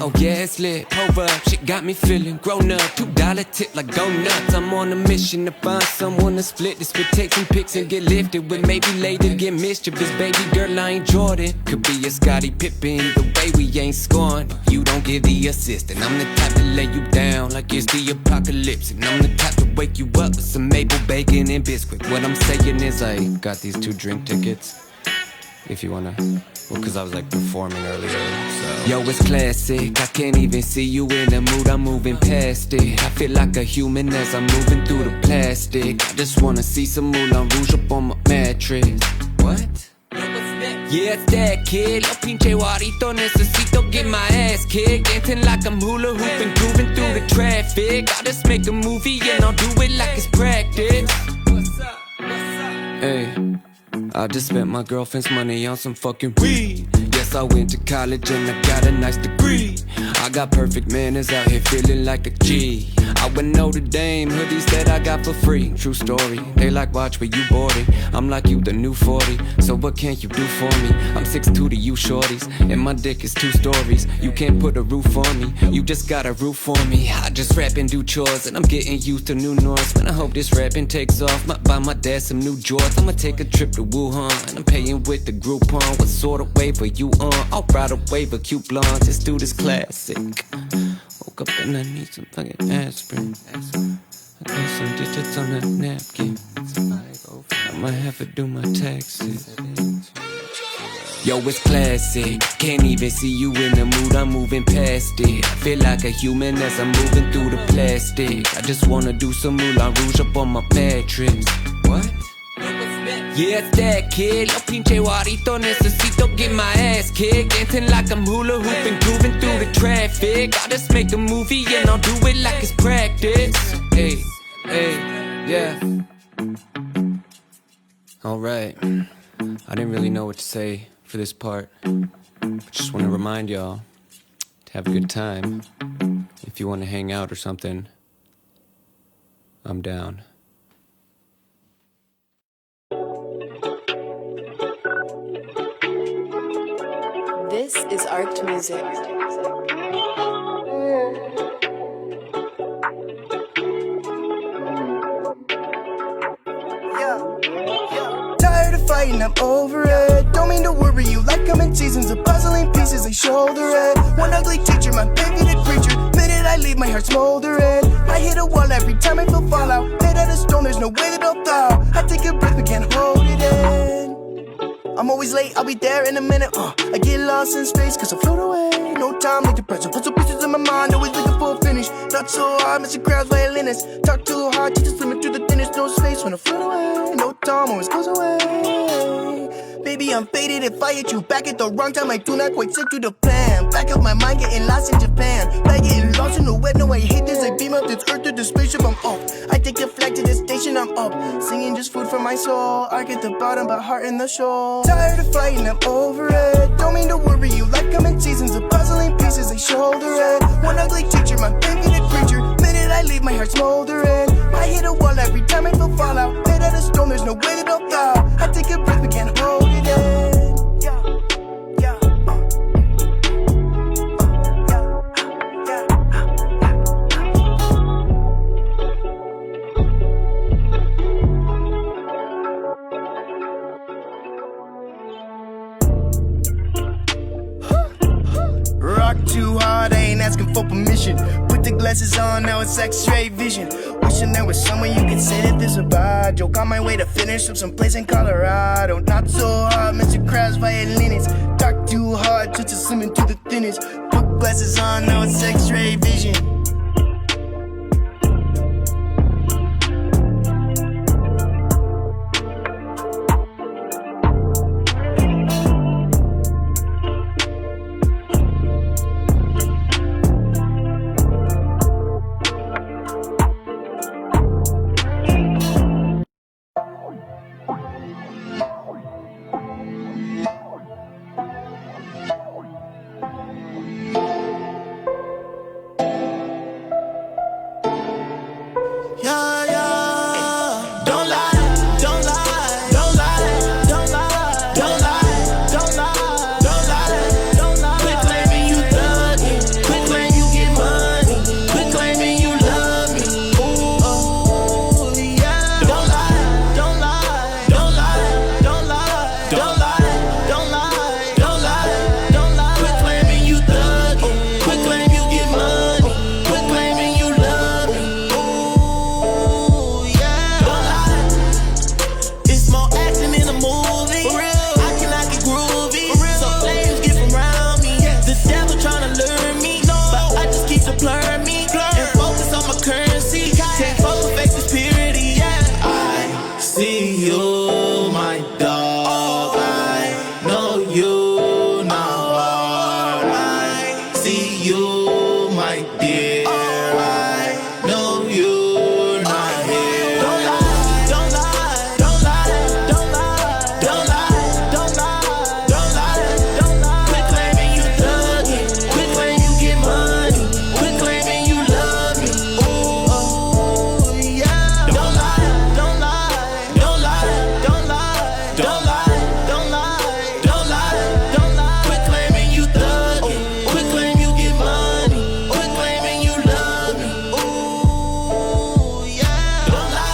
Oh yeah, it's lit, over up, shit got me feeling grown up. $2 tip like go nuts. I'm on a mission to find someone to split this with. Take some pics and get lifted with. Maybe later get mischievous. Baby girl, I ain't Jordan. Could be a Scottie Pippen. Either way, we ain't scoring. You don't give the assist, and I'm the type to lay you down like it's the apocalypse. And I'm the type to wake you up with some maple bacon and biscuit. What I'm saying is I got these 2 drink tickets. If you wanna, well, cause I was like performing earlier, so. Yo, it's classic, I can't even see you in the mood, I'm moving past it. I feel like a human as I'm moving through the plastic. I just wanna see some Moulin Rouge up on my mattress. What? Yeah, it's that kid. Lo pinche guarito, necesito get my ass kicked. Dancing like I'm hula hooping, grooving through the traffic. I'll just make a movie and I'll do it like it's practice. What's up? Hey, I just spent my girlfriend's money on some fucking weed. Yes, I went to college and I got a nice degree. I got perfect manners out here feeling like a G. I went Notre Dame, hoodies that I got for free. True story, they like watch where you boarding. I'm like you, the new 40, so what can you do for me? I'm 6'2" to you shorties, and my dick is 2 stories. You can't put a roof on me, you just got a roof on me. I just rap and do chores, and I'm getting used to new noise. Man, I hope this rapping takes off. Might buy my dad some new Jordans. I'ma take a trip to Wuhan, and I'm paying with the Groupon. What sort of wave are you on? I'll ride a wave of cute blondes. This dude is classic. Woke up and I need some fucking aspirin. I got some digits on that napkin. I might have to do my taxes. Yo, it's classic. Can't even see you in the mood, I'm moving past it. I feel like a human as I'm moving through the plastic. I just wanna do some Moulin Rouge up on my mattress. What? Yeah, it's that kid. Lo pinche guarito, necesito get my ass kicked. Dancing like I'm hula hooping, grooving through the traffic. I'll just make a movie and I'll do it like it's practice. Hey, hey, yeah. Alright, I didn't really know what to say for this part, but just want to remind y'all to have a good time. If you want to hang out or something, I'm down. This is Art Music. Tired of fighting, I'm over it. Don't mean to worry you like I'm in seasons of puzzling pieces, I shoulder it. One ugly teacher, my bigoted preacher. Minute I leave, my heart smoldering. I hit a wall every time I feel fallout. Made out of stone, there's no way that I'll thaw. I take a breath but can't hold it in. I'm always late, I'll be there in a minute. I get lost in space cause I float away. No time like the present, puzzle pieces in my mind, always looking for a finish. Not so hard, missing crowds, violinist. Talk too hard, just swimming through the thinnest. No space when I float away. No time, always goes away. Baby, I'm faded if I hit you back at the wrong time. I do not quite stick to the plan. Back of my mind, getting lost in Japan. Back getting lost in the web, no I hate this. I beam up this earth to the spaceship, I'm off. I take a flight to the station, I'm up. Singing just food for my soul. I get the bottom, but heart in the shoal. Tired of fighting, I'm over it. Don't mean to worry you like I'm in seasons of puzzling pieces, I shoulder it. One ugly teacher, my bigoted preacher. Minute I leave, my heart smoldering. I hit a wall every time I feel fallout. Made out of stone, there's no way that I'll thaw. I take a breath, but can't hold it in. Rock too hard, I ain't asking for permission. Put the glasses on, now it's X-ray vision. Wishing there was somewhere you could say that there's a bar. Joke on my way to finish up someplace in Colorado. Not so hard, Mr. Krabs violinists. Talk too hard, just to slim into the thinnest. Put glasses on, now it's X-ray vision. you, my dear. I know you're not here. Don't lie, don't lie, don't lie, don't lie, don't lie, don't lie, don't lie, don't lie. Quit claiming you thuggin', quit claiming you get money, quit claiming you love me. Ooh, yeah. Don't lie, don't lie, don't lie, don't lie, don't lie, don't lie, don't lie, don't lie. Quit claiming you thuggin', quit claiming you get money, quit claiming you love me. Ooh, yeah. Don't lie.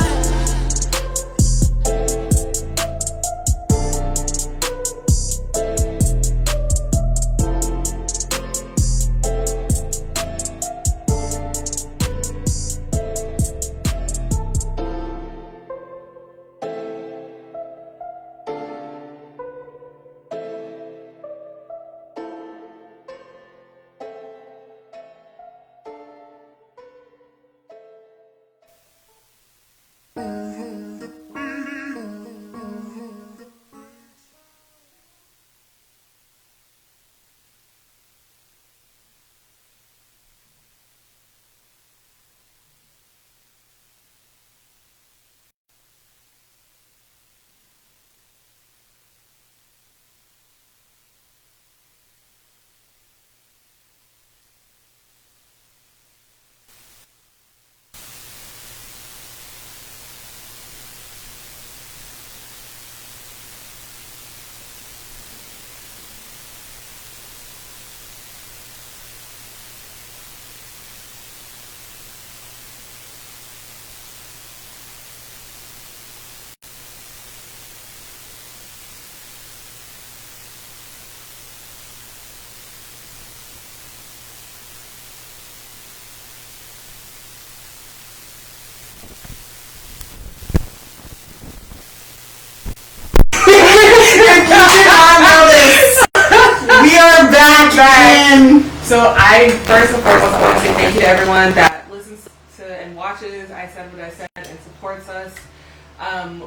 We are back again. So I first and foremost want to say thank you to everyone that listens to and watches I Said What I Said and supports us.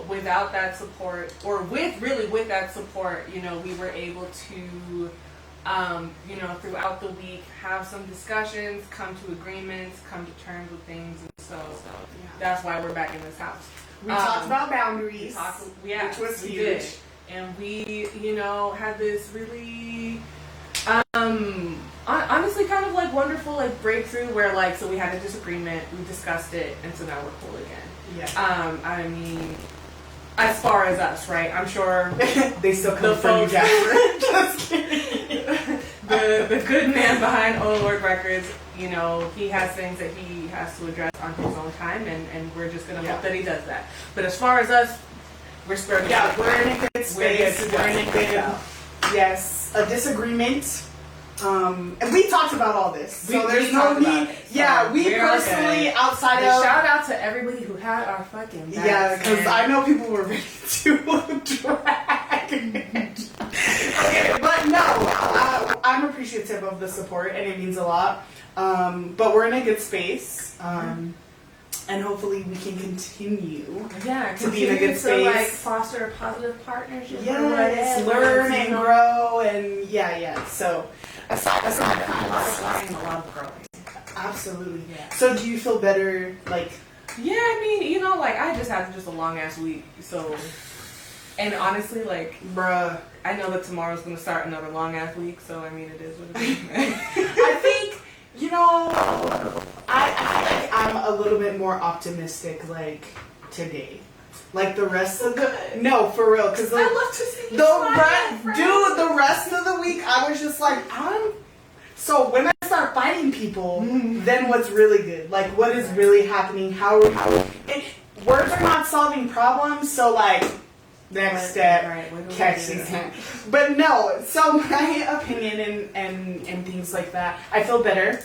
Without that support, or with that support, you know, we were able to, you know, throughout the week have some discussions, come to agreements, come to terms with things, and so that's why we're back in this house. We talked about boundaries, which was we huge. did. And we, you know, had this really, honestly kind of like wonderful like breakthrough where like, so we had a disagreement, we discussed it, and so now we're cool again. Yeah. I mean, as far as us, right? I'm sure They still come from you, Jasper. Just kidding. the good man behind Oh Lord Records, you know, he has things that he has to address on his own time, and we're just gonna hope that he does that. But as far as us, we're spreading. Yeah, we're in a good space. We're in a good, yes, a disagreement. And we talked about all this, so there's no need. We personally, outside and of shout out to everybody who had our fucking backs. Yeah, because I know people were ready to drag. But no, I'm appreciative of the support, and it means a lot. But we're in a good space. And hopefully we can continue to be in a good space. Like foster a positive partnership. Yes, learn and grow, and so that's a lot of growing. Absolutely. Yeah. So do you feel better? Like, yeah, I mean, you know, like I just had just a long ass week, so, and honestly, like, bruh, I know that tomorrow's gonna start another long ass week, so I mean, it is what it is. I think, you know, I feel like I'm a little bit more optimistic, like, today. Like the rest of the, for real, because I love to see you the rest of the week, I was just like, so when I start fighting people, then what's really good? Like, what is really happening? Words are not solving problems, so like, next step, catch these hands. But no, so my opinion and things like that, I feel better.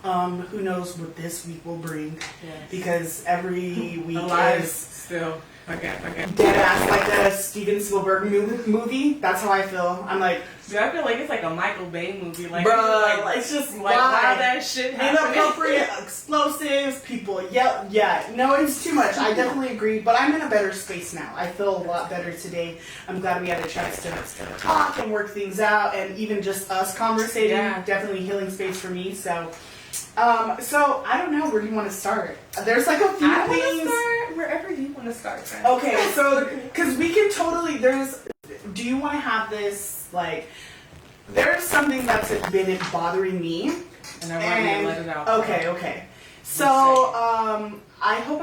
Who knows what this week will bring? Yes. Because every week is still okay. Dead ass like a Steven Spielberg movie. That's how I feel. I'm like, Dude, I feel like it's like a Michael Bay movie. Like, Bruh, like it's just like why how that shit happened. inappropriate explosives, people yell. Yeah, no, it's too much. I definitely agree, but I'm in a better space now. I feel a lot better today. I'm glad we had a chance to talk and work things out, and even just us conversating, definitely healing space for me. So, so I don't know, where do you want to start? There's like a few I want things. to start wherever you want to start, friend. Okay, so because we can totally. Do you want to have this like? There's something that's been bothering me, and I want you to let it out. Okay. So I hope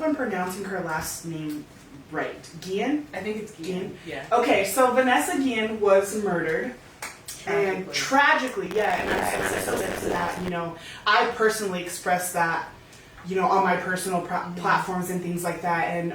I'm pronouncing her last name right. Guillen? I think it's Guillen. Yeah. Okay, so Vanessa Guillen was murdered. And tragically, yeah, and I'm so sensitive to that. You know, I personally expressed that, you know, on my personal platforms and things like that. And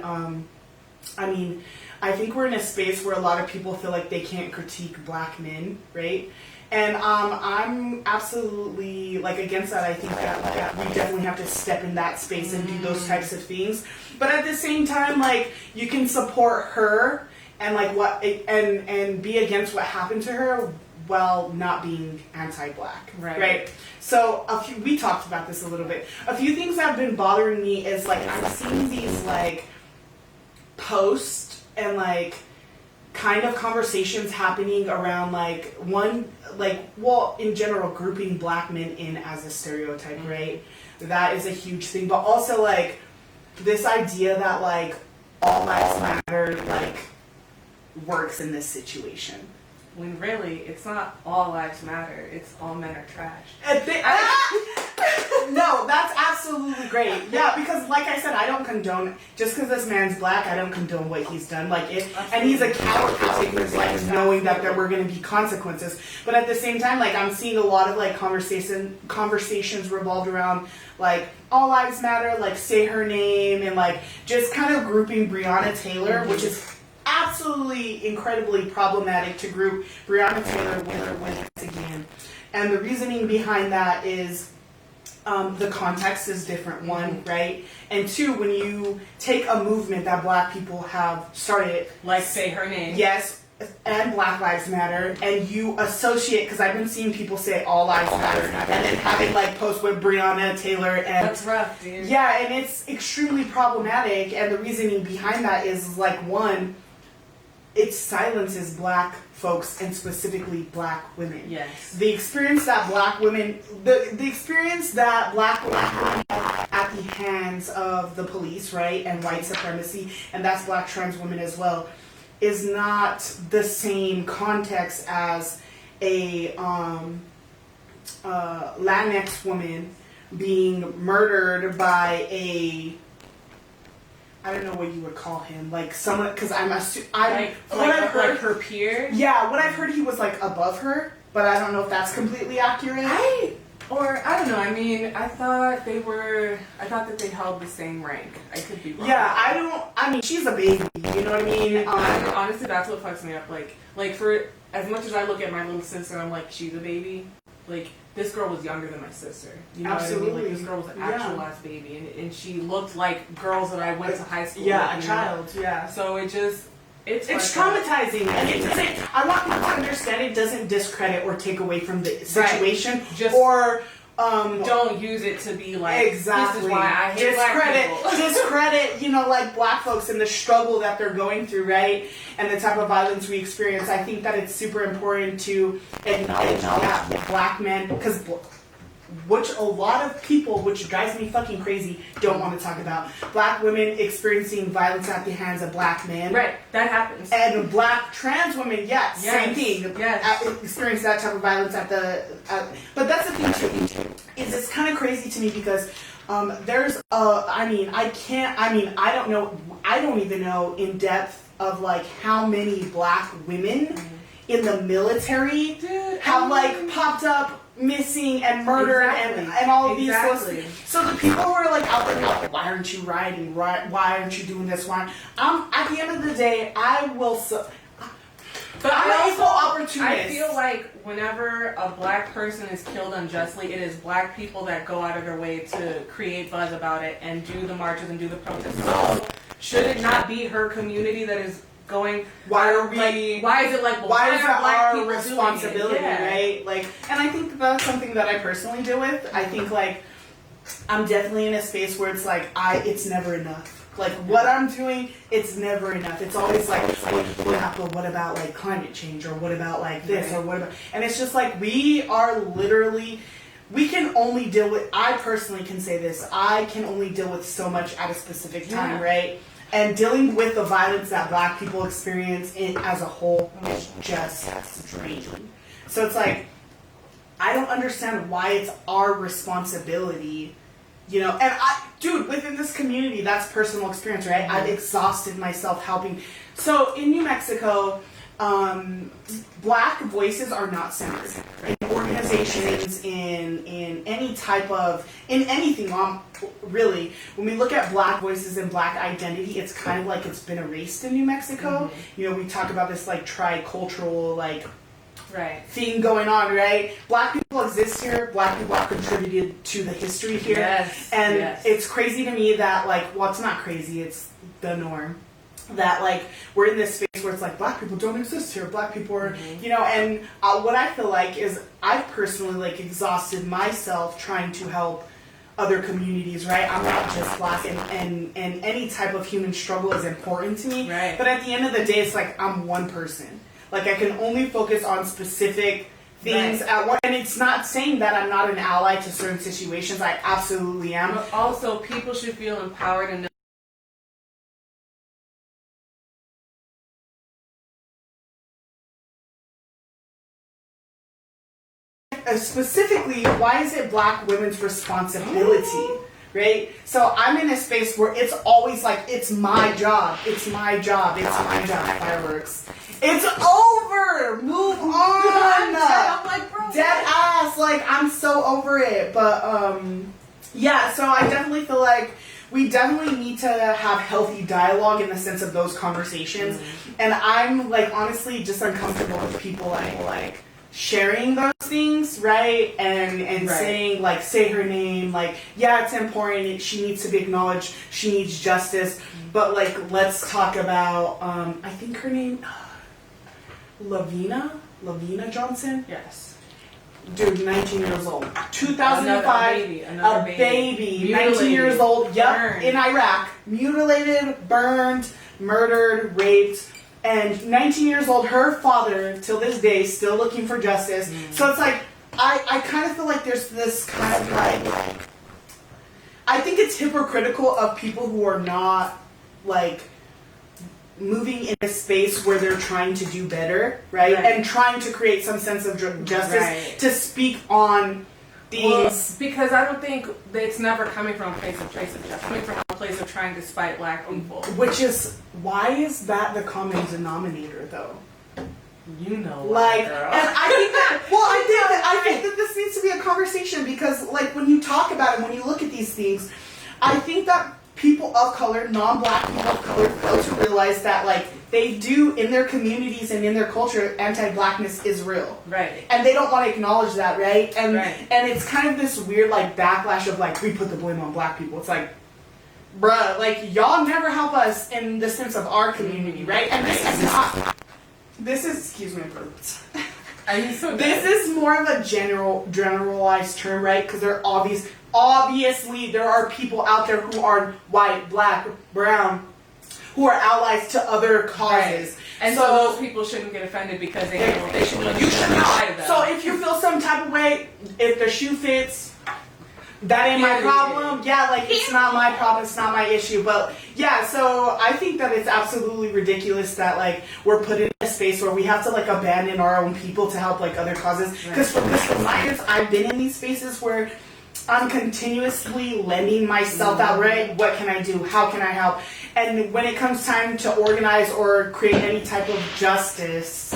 I mean, I think we're in a space where a lot of people feel like they can't critique black men, right? And I'm absolutely like against that. I think that we definitely have to step in that space and do those types of things. But at the same time, like, you can support her and like and be against what happened to her while not being anti-black, right? So we talked about this a little bit. A few things that have been bothering me is like I'm seeing these like posts and like kind of conversations happening around like in general grouping black men in as a stereotype, right? That is a huge thing, but also like this idea that like all lives matter like works in this situation. When really, it's not all lives matter. It's all men are trash. No, that's absolutely great. Yeah, because like I said, I don't condone, just because this man's black, I don't condone what he's done. Like and he's a coward for taking his life, knowing that there were going to be consequences. But at the same time, like I'm seeing a lot of like conversations revolved around like all lives matter, like say her name, and like just kind of grouping Breonna Taylor, which is absolutely incredibly problematic to group Breonna Taylor with her once again. And the reasoning behind that is the context is different, one, right? And two, when you take a movement that black people have started, like say her name, yes, and Black Lives Matter, and you associate, because I've been seeing people say all lives matter, and then having like posts with Breonna Taylor, and that's rough, dude. Yeah, and it's extremely problematic, and the reasoning behind that is like, one, it silences black folks and specifically black women. Yes. The experience that black women, the experience that black women have at the hands of the police, right, and white supremacy, and that's black trans women as well, is not the same context as a Latinx woman being murdered by a, I don't know what you would call him, like someone, because I'm like her peer. Yeah, what I've heard, he was like above her, but I don't know if that's completely accurate. I don't know. I mean, I thought that they held the same rank. I could be wrong. Yeah, I mean, she's a baby. You know what I mean? Honestly, that's what fucks me up. Like for as much as I look at my little sister, I'm like, she's a baby. Like, this girl was younger than my sister. You know Absolutely. what I mean? Like, this girl was an actual ass baby, and she looked like girls that I went to high school with. Yeah, a child. Yeah. So it's traumatizing, and it doesn't. I want people to understand it doesn't discredit or take away from the situation, right. Don't use it to be like, exactly. This is why I hate black people. Discredit, you know, like black folks and the struggle that they're going through, right? And the type of violence we experience. I think that it's super important to acknowledge that black men, because which a lot of people, which drives me fucking crazy, don't want to talk about. Black women experiencing violence at the hands of black men. Right, that happens. And black trans women, same thing. Yes. Experience that type of violence at the... but that's the thing too. Is it's kind of crazy to me because there's I don't even know in depth of like how many black women in the military have like popped up missing and murdered and all of these things. So the people who are like out there, why aren't you riding? Why aren't you doing this? Why? At the end of the day, I will. But I'm an equal opportunist. I feel like whenever a black person is killed unjustly, it is black people that go out of their way to create buzz about it and do the marches and do the protests. So should it not be her community that is going. Why are we? Like, why is it like? Well, why is it are black our people responsibility, doing it? Yeah. right? Like, and I think that's something that I personally deal with. I think like I'm definitely in a space where it's like it's never enough. Like what I'm doing, it's never enough. It's always like, what about like climate change, or what about like this, or what about? And it's just like we are literally. We can only deal with, I personally can say this, I can only deal with so much at a specific time, right? And dealing with the violence that black people experience as a whole is just draining. So it's like, I don't understand why it's our responsibility, you know, and dude, within this community, that's personal experience, right? I've exhausted myself helping. So in New Mexico, black voices are not centered in organizations, in any type of, in anything, really. When we look at black voices and black identity, it's kind of like it's been erased in New Mexico. You know, we talk about this like tri-cultural like thing going on, right? Black people exist here. Black people have contributed to the history here. And it's crazy to me that like, well, it's not crazy, it's the norm. That like we're in this space where it's like black people don't exist here, black people are, you know, and what I feel like is I've personally like exhausted myself trying to help other communities, right? I'm not just black, and any type of human struggle is important to me, right? But at the end of the day, it's like I'm one person. Like I can only focus on specific things at one, and it's not saying that I'm not an ally to certain situations. I absolutely am. But also, people should feel empowered and specifically, why is it black women's responsibility, right? So I'm in a space where it's always like, it's my job, it's my job, it's my job, fireworks. It's over! Move on! I'm like, bro, dead ass, like, I'm so over it. But, yeah, so I definitely feel like we definitely need to have healthy dialogue in the sense of those conversations. And I'm, like, honestly just uncomfortable with people like sharing those things, right? And saying, like, say her name, like, yeah, it's important, she needs to be acknowledged, she needs justice, but, like, let's talk about, I think her name, Lavina Johnson? Yes. Dude, 19 years old. 2005, another baby, 19 years old, in Iraq, mutilated, burned, murdered, raped, and 19 years old, her father, till this day, still looking for justice. So it's like, I kind of feel like there's this kind of like, I think it's hypocritical of people who are not, like, moving in a space where they're trying to do better, right? And trying to create some sense of justice to speak on these. Well, because I don't think that it's never coming from a place of justice. It's coming from a place of trying to spite black people. Which is, why is that the common denominator, though? You know, like, girl. And I think that, well, I think that this needs to be a conversation because, like, when you talk about it, when you look at these things, I think that people of color, non-black people of color, fail to realize that, like, they do in their communities and in their culture, anti-blackness is real. Right. And they don't want to acknowledge that, right? And it's kind of this weird, like, backlash of, like, we put the blame on black people. It's like, bruh, like, y'all never help us in the sense of our community, right? And this is not, this is, excuse me, this is more of a generalized term, right? Because they're obviously there are people out there who are white, black, brown, who are allies to other causes. And so those people shouldn't get offended because they should know you should be ally to them. So if you feel some type of way, if the shoe fits, that ain't my problem. Yeah, like, it's not my problem, it's not my issue. But yeah, so I think that it's absolutely ridiculous that, like, we're put in a space where we have to, like, abandon our own people to help, like, other causes. Because for my years, I've been in these spaces where I'm continuously lending myself out, right? What can I do? How can I help? And when it comes time to organize or create any type of justice,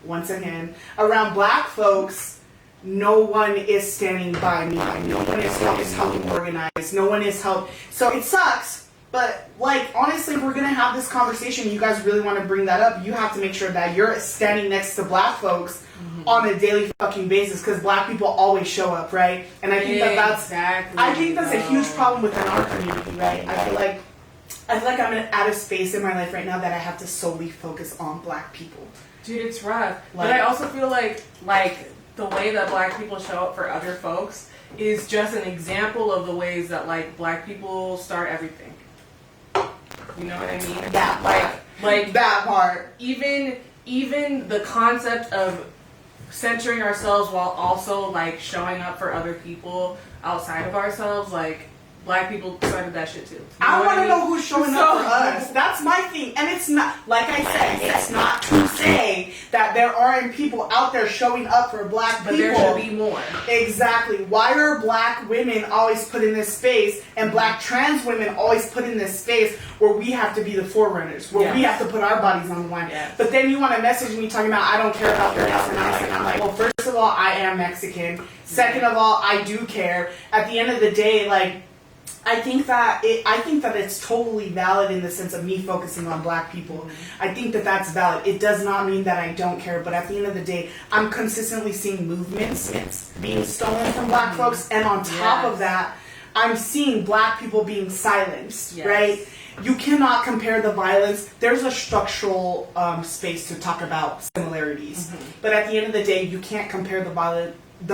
once again, around black folks, no one is standing by me. No one is helping organize. No one is help. So it sucks. But, like, honestly, if we're going to have this conversation, you guys really want to bring that up, you have to make sure that you're standing next to black folks on a daily fucking basis, because black people always show up, right? And I think that's a huge problem within our community, right? I feel like I feel like I'm at a space in my life right now that I have to solely focus on Black people. Dude, it's rough. Like, but I also feel like the way that Black people show up for other folks is just an example of the ways that like Black people start everything. You know what I mean? That part. Like that part. Even the concept of centering ourselves while also like showing up for other people outside of ourselves, like Black people started that shit too. You I want to mean? know who's showing up for us. That's my thing. And it's not, like I said, it's not to say that there aren't people out there showing up for Black people. But there should be more. Exactly. Why are Black women always put in this space and Black trans women always put in this space where we have to be the forerunners, where we have to put our bodies on the line? Yes. But then you want to message me talking about I don't care about your nationality. And I'm like, well, first of all, I am Mexican. Second of all, I do care. At the end of the day, like, I think that it's totally valid in the sense of me focusing on Black people. I think that that's valid. It does not mean that I don't care, but at the end of the day, I'm consistently seeing movements being stolen from Black folks, and on top of that, I'm seeing Black people being silenced, right? You cannot compare the violence. There's a structural space to talk about similarities, but at the end of the day, you can't compare the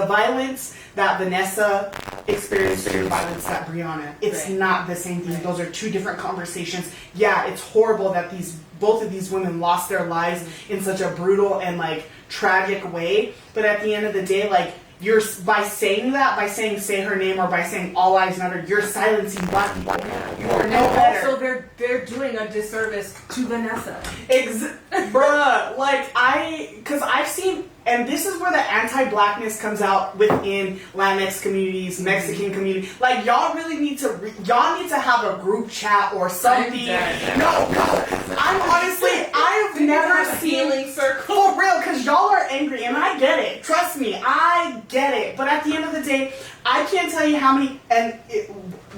violence that Vanessa experienced to the violence that Breonna. It's not the same thing. Those are two different conversations. Yeah, it's horrible that both of these women lost their lives in such a brutal and like tragic way. But at the end of the day, like, by saying say her name or by saying all lives matter, you're silencing Black people. You're no better. Also, they're doing a disservice to Vanessa. Bruh, like because I've seen, and this is where the anti-Blackness comes out within Latinx communities, Mexican community. Like, y'all really need to have a group chat or something. No, I'm honestly, I've never seen circle for real, because y'all are angry, and I get it. Trust me, I get it. But at the end of the day, I can't tell you how many,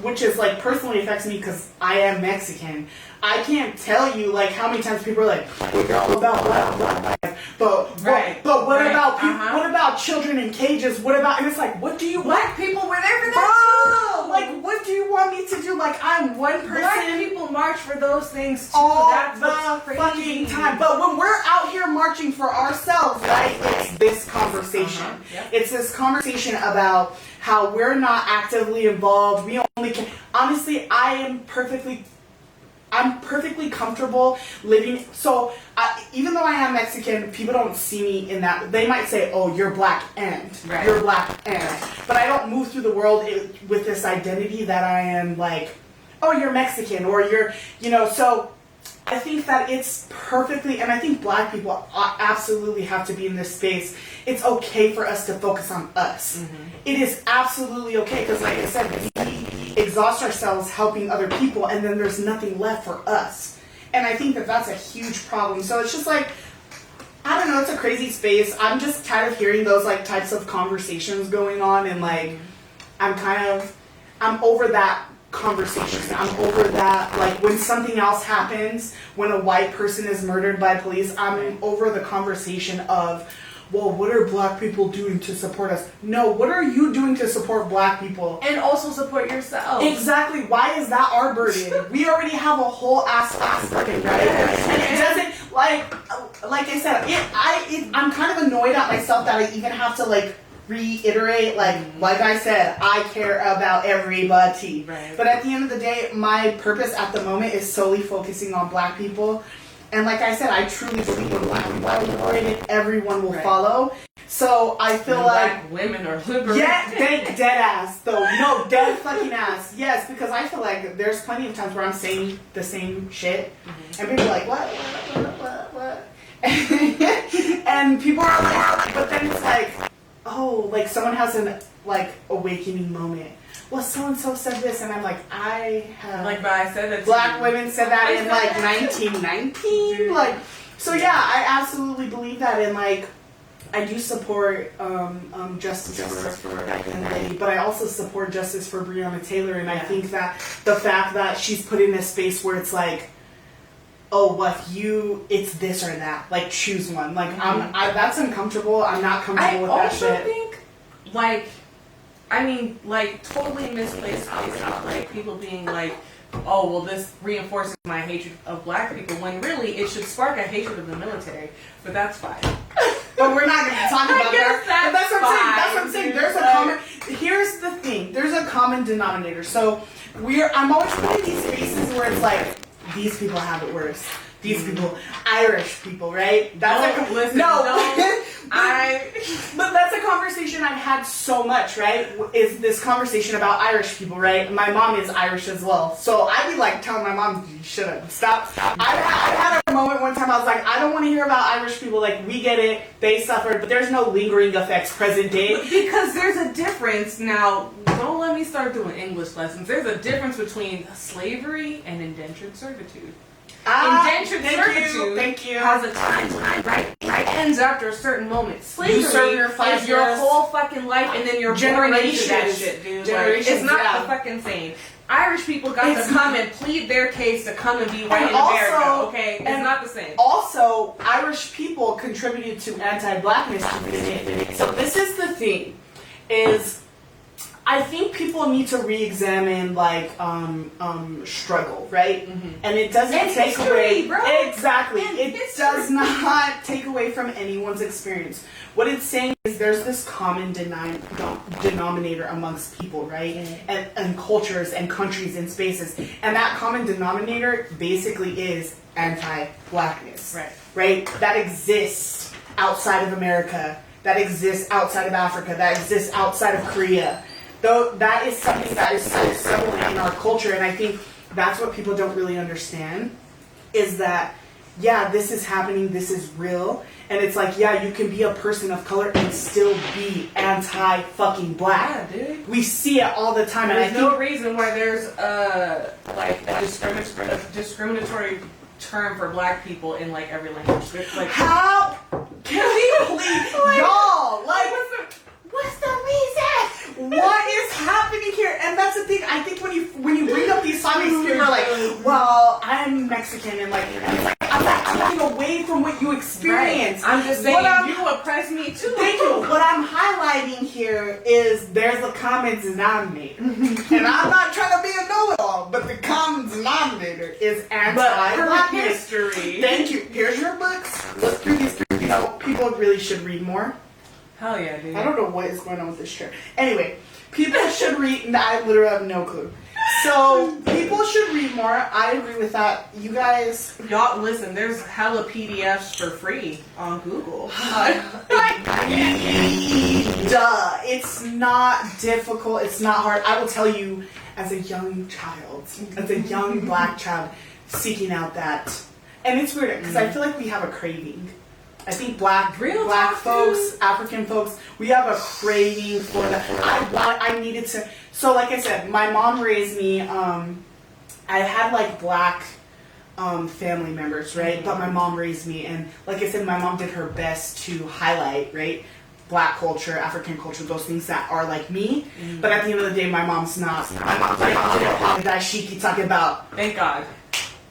which is like personally affects me because I am Mexican. I can't tell you like how many times people are like, "We're all about Black lives," but what about people? What about children in cages? What about? And it's like, what do you? Black people were there for that too. Like, what do you want me to do? Like, I'm one person. Black people march for those things too. All That's the fucking time. But when we're out here marching for ourselves, right? It's this conversation. It's this conversation about how we're not actively involved. We only can. Honestly, I'm perfectly comfortable living. So even though I am Mexican, people don't see me in that. They might say, "Oh, you're Black and you're Black and," but I don't move through the world with this identity that I am like, "Oh, you're Mexican," or you're, So I think that it's perfectly, and I think Black people absolutely have to be in this space. It's okay for us to focus on us. It is absolutely okay, because like I said, we exhaust ourselves helping other people, and then there's nothing left for us. And I think that that's a huge problem. So it's just like, I don't know, it's a crazy space. I'm just tired of hearing those like types of conversations going on, and like, I'm over that conversation. I'm over that, like, when something else happens, when a white person is murdered by police, I'm over the conversation of, well, what are Black people doing to support us? No, what are you doing to support Black people? And also support yourself. Exactly. Why is that our burden? We already have a whole ass burden, right? And it doesn't, like I said, I'm kind of annoyed at myself that I even have to, like, reiterate, like I said, I care about everybody. Right. But at the end of the day, my purpose at the moment is solely focusing on Black people. And like I said, I truly believe when Black people are liberated, everyone will follow. So I feel Black women are liberated. Yeah, dead ass though. No, dead fucking ass. Yes, because I feel like there's plenty of times where I'm saying the same shit, and people are like, what? And people are like, but then it's like, oh, like someone has an awakening moment. Well, so and so said this, and I'm like, I have. But I said that. Black women said that in 1919. Like, so yeah, I absolutely believe that, and like, I do support justice for Dyke Lady, but I also support justice for Breonna Taylor, and I think that the fact that she's put in a space where it's like, oh, well, it's this or that. Like, choose one. Like, that's uncomfortable. I'm not comfortable with that shit. I also think, totally misplaced place, like, people being like, oh, well, this reinforces my hatred of black people, when really it should spark a hatred of the military. But that's fine. But we're not going to talk about that. But that's what I'm saying. That's what I'm saying. Dude, There's a common. Here's the thing. There's a common denominator. So I'm always putting these spaces where it's like these people have it worse. These people, Irish people, right? That's listen, but that's a conversation I've had so much, right? Is this conversation about Irish people, right? My mom is Irish as well, so I'd be like telling my mom, "Shut up, stop." I had a moment one time. I was like, I don't want to hear about Irish people. Like, we get it, they suffered, but there's no lingering effects present day. Because there's a difference now. Don't let me start doing English lessons. There's a difference between slavery and indentured servitude. Indentured servitude thank you. has a time, right? Ends after a certain moment. Slavery You serve your 5 is your years. whole fucking life, and then you're born into that shit, dude. Like, it's not the fucking same. Irish people got to come and plead their case to come and be white in America, okay? It's not the same. Also, Irish people contributed to anti-blackness to this day. So this is the thing, is I think people need to re-examine like struggle, right? Mm-hmm. And it doesn't take away, bro. Exactly. It does not take away from anyone's experience. What it's saying is there's this common denominator amongst people, right? Mm-hmm. And cultures and countries and spaces. And that common denominator basically is anti-blackness. Right? That exists outside of America. That exists outside of Africa. That exists outside of Korea. Though that is something that is so prevalent in our culture, and I think that's what people don't really understand, is that, yeah, this is happening, this is real, and it's like, yeah, you can be a person of color and still be anti-fucking black. Yeah, dude. We see it all the time, There's and I think no reason why there's a discriminatory term for black people in like every language. Like, how can we please, y'all, like, what's the reason? What is happening here? And that's the thing. I think when you bring up these topics, people are like, "Well, I'm Mexican," and like, I'm not taking away from what you experience. Right. I'm just saying you oppress me too. Thank you. What I'm highlighting here is there's a common denominator, and I'm not trying to be a know-it-all, but the common denominator is anti-blackness. History. Thank you. Here's your books. Look through these. People really should read more. Hell yeah, dude. I don't know what is going on with this chair. Anyway, people should read. I literally have no clue. So, people should read more. I agree with that. You guys. Y'all, listen, there's hella PDFs for free on Google. Duh. It's not difficult. It's not hard. I will tell you, as a young child, as a young black child, seeking out that. And it's weird, because I feel like we have a craving. I think black folks, African folks, we have a craving for that. I needed to. So, like I said, my mom raised me. I had like black family members, right? Mm-hmm. But my mom raised me, and like I said, my mom did her best to highlight, right, black culture, African culture, those things that are like me. Mm-hmm. But at the end of the day, my mom's not. My mom's like that she keep talking about. Thank God.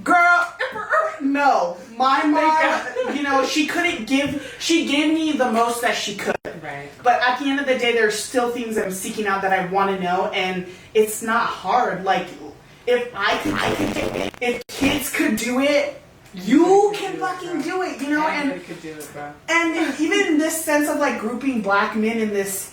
Girl, no. My mom, you know, she gave me the most that she could. Right. But at the end of the day, there's still things I'm seeking out that I want to know, and it's not hard. Like, if kids could do it, you can fucking do it, you know? Anybody could do it, bro. And even in this sense of like grouping black men in this.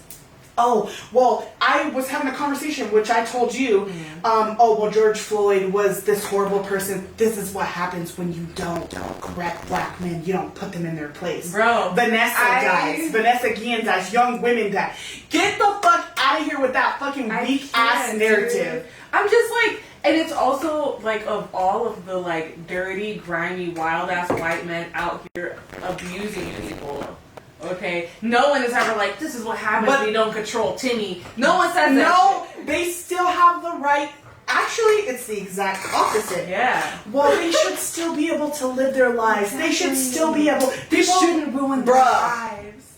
Oh, well, I was having a conversation, which I told you, George Floyd was this horrible person. This is what happens when you don't correct black men. You don't put them in their place. Bro. Vanessa Guillen dies. Young women die. Get the fuck out of here with that fucking weak-ass narrative. Dude. I'm just like, and it's also like, of all of the like dirty, grimy, wild-ass white men out here abusing people. Okay, no one is ever like, this is what happens when you don't control Timmy. No one says that. No, they still have the right. Actually, it's the exact opposite. Yeah. Well, they should still be able to live their lives. They should still be able. They shouldn't ruin their lives.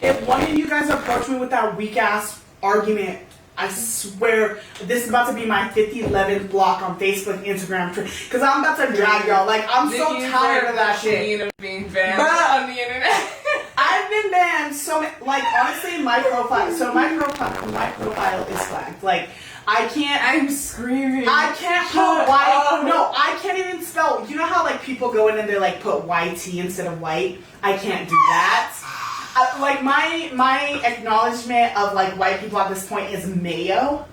If one of you guys approach me with that weak ass argument, I swear this is about to be my 5011th block on Facebook, Instagram, because I'm about to drag y'all. Like, I'm so tired of that shit. Being banned on the internet. I've been banned so many, like, honestly, my profile, white profile is flagged. Like, I can't. I'm screaming. I can't put white. No, I can't even spell. You know how like people go in and they like put YT instead of white? I can't do that. Like my acknowledgement of like white people at this point is mayo.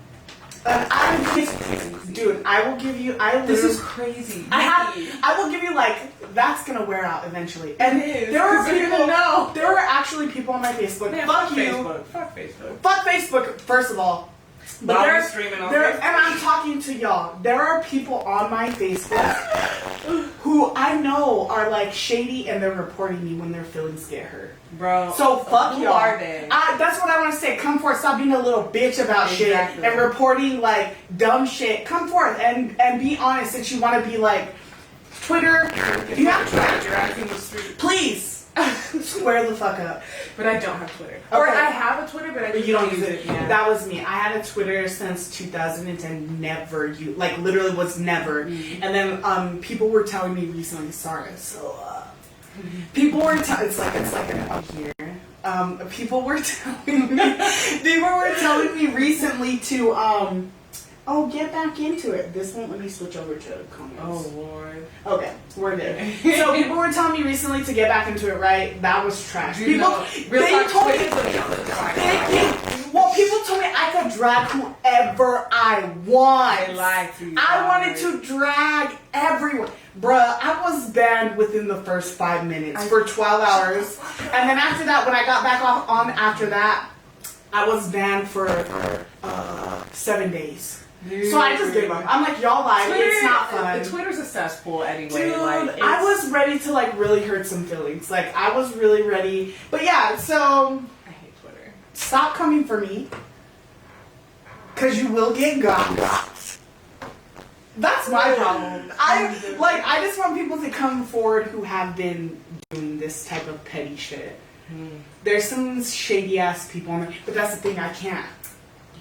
Dude, I will give you. This is crazy. I will give you like that's gonna wear out eventually. And there are people. There are actually people on my Facebook. Man, fuck you. Facebook. Fuck Facebook. Fuck Facebook. First of all. But and I'm talking to y'all. There are people on my Facebook who I know are like shady and they're reporting me when their feelings get hurt. Bro. So fuck who y'all. Are they? That's what I want to say. Come forth. Stop being a little bitch about shit and reporting like dumb shit. Come forth and be honest since you want to be like Twitter. You have to. Please. Square the fuck up. But I don't have Twitter. Okay. Or I have a Twitter, but you don't use it. Yeah. That was me. I had a Twitter since 2010. Never used. Like literally was never. And then people were telling me recently. Sorry. So people were. It's like an up here. People were telling me recently to get back into it. This won't let me switch over to comments. Oh Lord. Okay, we're good. So people were telling me recently to get back into it, right? That was trash. People told me. Well, people told me I could drag whoever I want. I lied to you. I wanted to drag everyone. Bruh, I was banned within the first 5 minutes for 12 hours. And then after that, when I got back on after that, I was banned for 7 days. Dude. So I just gave up. I'm like, y'all lied. It's not fun. Twitter's a cesspool anyway. Dude, like, I was ready to like really hurt some feelings. Like I was really ready. But yeah, so I hate Twitter. Stop coming for me. Cause you will get got. That's my problem. I just want people to come forward who have been doing this type of petty shit. There's some shady ass people on there, but that's the thing, I can't.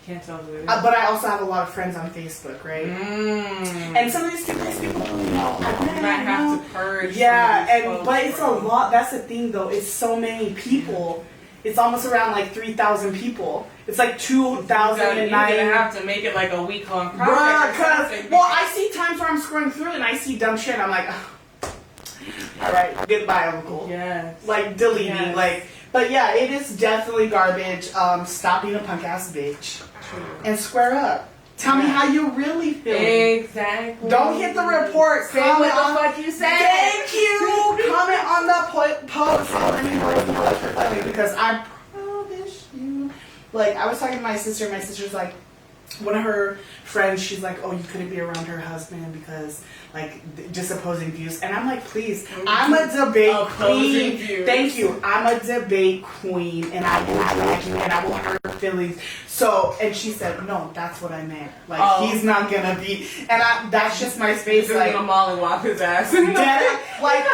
Can't tell who it is. But I also have a lot of friends on Facebook, right? And some of these people, you might have to purge. Yeah, but it's a lot. That's the thing, though. It's so many people. It's almost around like 3,000 people. It's like 2,009. You're gonna have to make it like a week-long project. Bruh, well, I see times where I'm scrolling through and I see dumb shit. And I'm like, all right, goodbye, Uncle. Yes. Like deleting, like. But yeah, it is definitely garbage. Stop being a punk ass bitch. And square up. Tell me how you really feel. Exactly. Don't hit the report. Say what the fuck you said. Thank you. Comment on the post. Because I promise you. Like, I was talking to my sister. My sister's like, one of her friends, she's like, oh, you couldn't be around her husband because, like, just opposing views. And I'm like, please, I'm a debate queen. Views. Thank you. I'm a debate queen, and I will drag you, and I will hurt feelings. So, and she said, no, that's what I meant. Like, he's not gonna be, and that's just my space. He's like, gonna mollywop his ass. like,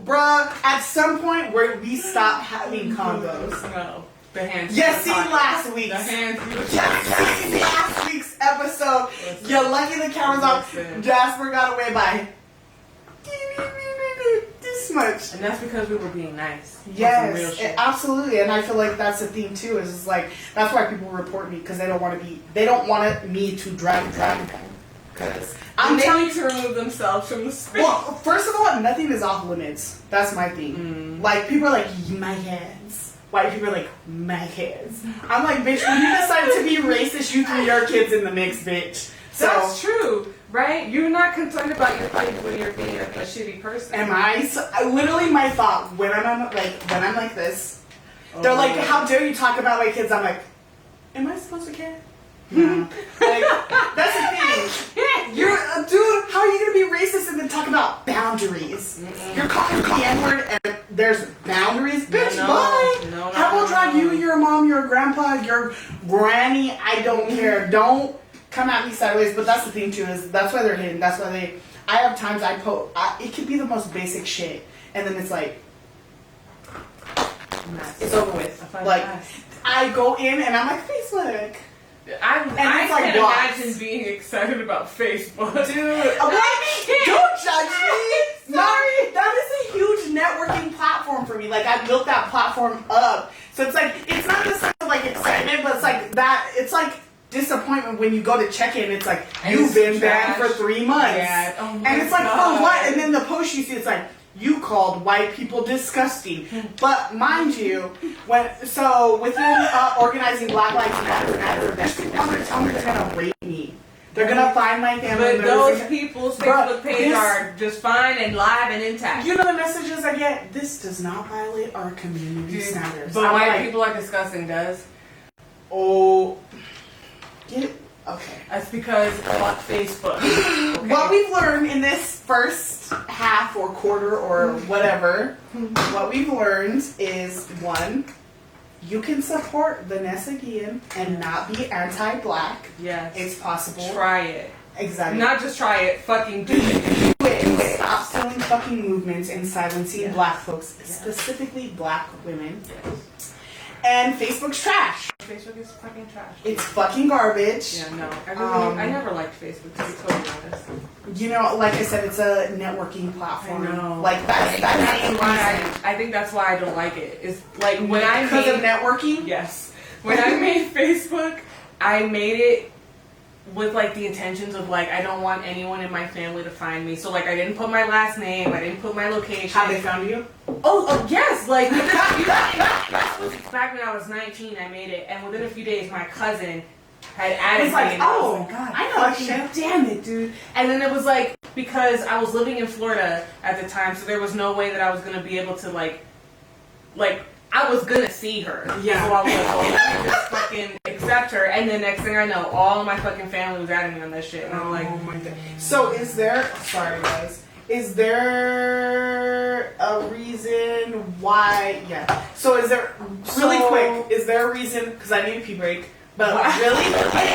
bruh, at some point where we stop having combos. No. The hands. Yes, see last week's. The hands. Yes, see last week's episode. Listen. You're lucky the camera's off. Listen. Jasper got away by this much. And that's because we were being nice. Yes, absolutely. And I feel like that's the thing too. Is it's like that's why people report me because they don't want me to drag. Because they need to remove themselves from the space. Well, first of all, nothing is off limits. That's my thing. Like people are like my hands. White people are like, my kids. I'm like, bitch, when you decided to be racist, you threw your kids in the mix, bitch. So, that's true, right? You're not concerned about your kids when you're being a shitty person. Am I? So, literally, my thought when I'm like this, they're like, how dare you talk about my kids? I'm like, am I supposed to care? No. Like, that's the thing. You're, dude, how are you gonna be racist and then talk about boundaries? You're calling the N-word and there's boundaries? Bitch, bye! How about drag you, your mom, your grandpa, your granny? I don't care. Don't come at me sideways. But that's the thing too, is that's why they're hidden. That's why I have times I post, it could be the most basic shit. And then it's like, it's over with. Like, I go in and I'm like, Facebook. I can't imagine being excited about Facebook. Dude, don't judge me. Sorry. That is a huge networking platform for me. Like, I built that platform up. So it's like, it's not just like like excitement, but it's like that. It's like disappointment when you go to check in. It's like And you've it's been trash. banned for 3 months, Yeah. Oh my and it's like God. for what? And then the post you see, it's like you called white people disgusting. But mind you, within organizing Black Lives Matter events, they're gonna rape me. They're gonna find my family But members. those people's Bruh, Facebook pages this- are just fine and live and intact. You know the messages I get? This does not violate our community standards. But I'm white like, people are disgusting, does? oh, okay. That's because of Facebook. Okay. What we've learned in this first half or quarter or whatever, what we've learned is one, you can support Vanessa Guillen and not be anti-black. Yes. It's possible. Try it. Exactly. Not just try it, fucking do it. Do it. Stop stealing fucking movements and silencing Yes. black folks, specifically black women. And Facebook's trash. Facebook is fucking trash. It's fucking garbage. Yeah, no. I never liked Facebook, to be totally honest. You know, like I said, it's a networking platform. I know. Like that's why I think that's why I don't like it. It's like when I because made of networking. yes, when I made Facebook, I made it with like the intentions of like I don't want anyone in my family to find me. So like I didn't put my last name, I didn't put my location. How they found you? Oh yes, like back when I was 19, I made it, and within a few days, my cousin had added It's me. like, and I was oh, like, God, I know that fucking shit. damn it, dude. And then it was like because I was living in Florida at the time, so there was no way that I was gonna be able to like I was gonna see her. Yeah. So I was like, oh, let me just fucking accept her, and then next thing I know, all of my fucking family was adding me on that shit, and I'm like, Oh my God. So is there? Sorry, guys. Is there a reason why? Yeah. So is there really quick? Is there a reason? Because I need a pee break. But really,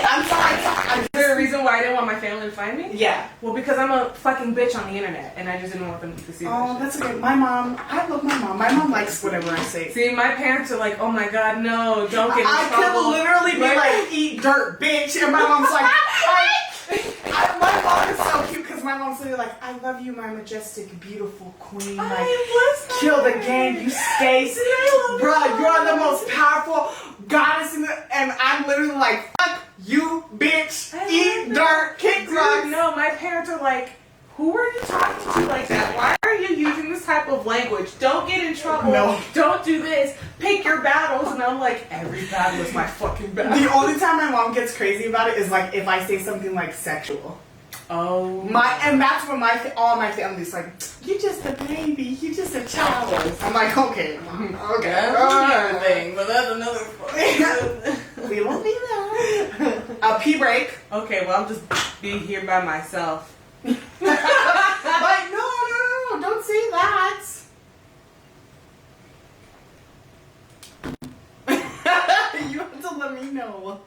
I'm sorry. is there a reason why I didn't want my family to find me? Yeah. Well, because I'm a fucking bitch on the internet, and I just didn't want them to see that Oh, shit. that's okay. My mom. I love my mom. My mom likes whatever I say. See, my parents are like, oh my God, no, don't get in I trouble. could literally be like, eat dirt, bitch. And my mom's like, my mom is so cute because my mom's literally like, I love you, my majestic, beautiful queen. Like, kill the game, you stay. Bruh, you're the most powerful goddess in the. And I'm literally like, fuck you, bitch. Eat dirt, kick rocks. No, my parents are like, who are you talking to like that? Why are you using this type of language? Don't get in trouble. No. Don't do this. Pick your battles. And I'm like, every battle is my fucking battle. The only time my mom gets crazy about it is like if I say something like sexual. Oh. And that's when all my family's like, you just a baby, you just a child. I'm like, okay, Mom, okay. That's another thing, but that's another fucking We won't be there. A pee break. Okay, well, I'll just be here by myself. Like, no, don't say that. You have to let me know.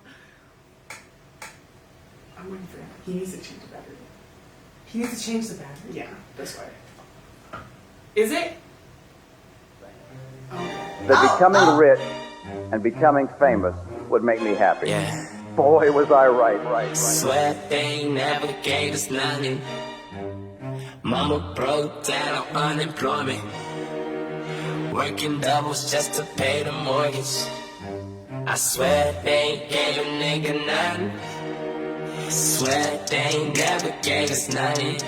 I'm waiting for him. He needs to change the battery. He needs to change the battery. Yeah, this way. Is it? That becoming rich and becoming famous would make me happy. Yeah. Boy, was I right. Swear they ain't never gave us nothing. Mama broke down on unemployment, working doubles just to pay the mortgage. I swear they ain't gave a nigga nothing. Swear they ain't never gave us nothing.